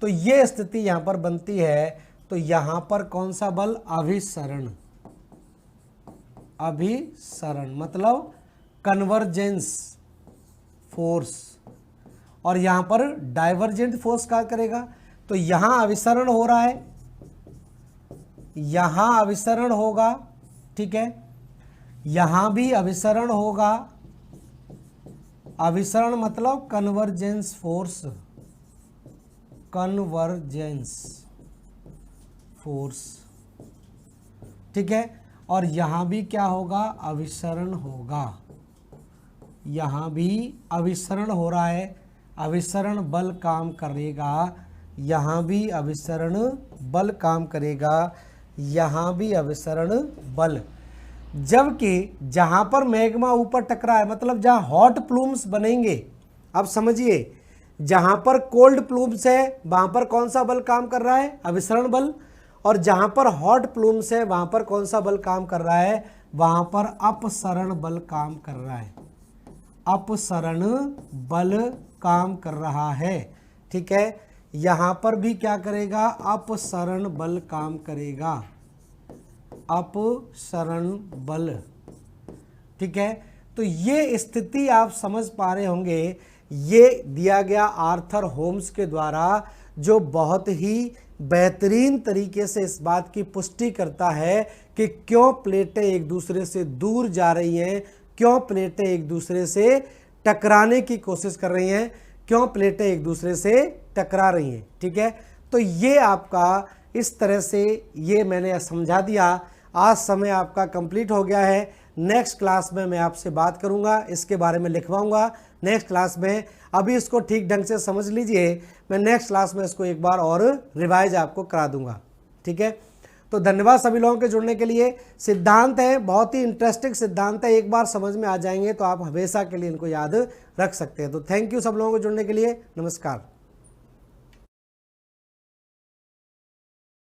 तो ये स्थिति यहाँ पर बनती है। तो यहाँ पर कौन सा बल, अभिसरण, अभिसरण मतलब कन्वर्जेंस फोर्स, और यहाँ पर डाइवर्जेंट फोर्स क्या करेगा। तो यहाँ अभिसरण हो रहा है, यहाँ अभिसरण होगा, ठीक है, यहाँ भी अभिसरण होगा। अभिसरण मतलब कन्वर्जेंस फोर्स, कन्वर्जेंस फोर्स, ठीक है। और यहाँ भी क्या होगा, अभिसरण होगा, यहाँ भी अभिसरण हो रहा है, अभिसरण बल काम करेगा, यहाँ भी अभिसरण बल काम करेगा, यहाँ भी अभिसरण बल। जबकि जहाँ पर मैग्मा ऊपर टकरा है, मतलब जहाँ हॉट प्लूम्स बनेंगे, अब समझिए, जहाँ पर कोल्ड प्लूम्स है वहाँ पर कौन सा बल काम कर रहा है, अभिसरण बल, और जहाँ पर हॉट प्लूम्स है वहाँ पर कौन सा बल काम कर रहा है, वहाँ पर अपसरण बल काम कर रहा है, अपसरण बल काम कर रहा है। ठीक है, यहाँ पर भी क्या करेगा, अपसरण बल काम करेगा, अपसरण बल। ठीक है, तो ये स्थिति आप समझ पा रहे होंगे, ये दिया गया आर्थर होम्स के द्वारा, जो बहुत ही बेहतरीन तरीके से इस बात की पुष्टि करता है कि क्यों प्लेटें एक दूसरे से दूर जा रही हैं, क्यों प्लेटें एक दूसरे से टकराने की कोशिश कर रही हैं, क्यों प्लेटें एक दूसरे से टकरा रही हैं। ठीक है, तो ये आपका इस तरह से ये मैंने समझा दिया। आज समय आपका कंप्लीट हो गया है। नेक्स्ट क्लास में मैं आपसे बात करूंगा, इसके बारे में लिखवाऊंगा नेक्स्ट क्लास में। अभी इसको ठीक ढंग से समझ लीजिए, मैं नेक्स्ट क्लास में इसको एक बार और रिवाइज आपको करा दूंगा। ठीक है, तो धन्यवाद सभी लोगों के जुड़ने के लिए। सिद्धांत है, बहुत ही इंटरेस्टिंग सिद्धांत है, एक बार समझ में आ जाएंगे तो आप हमेशा के लिए इनको याद रख सकते हैं। तो थैंक यू सब लोगों को जुड़ने के लिए। नमस्कार।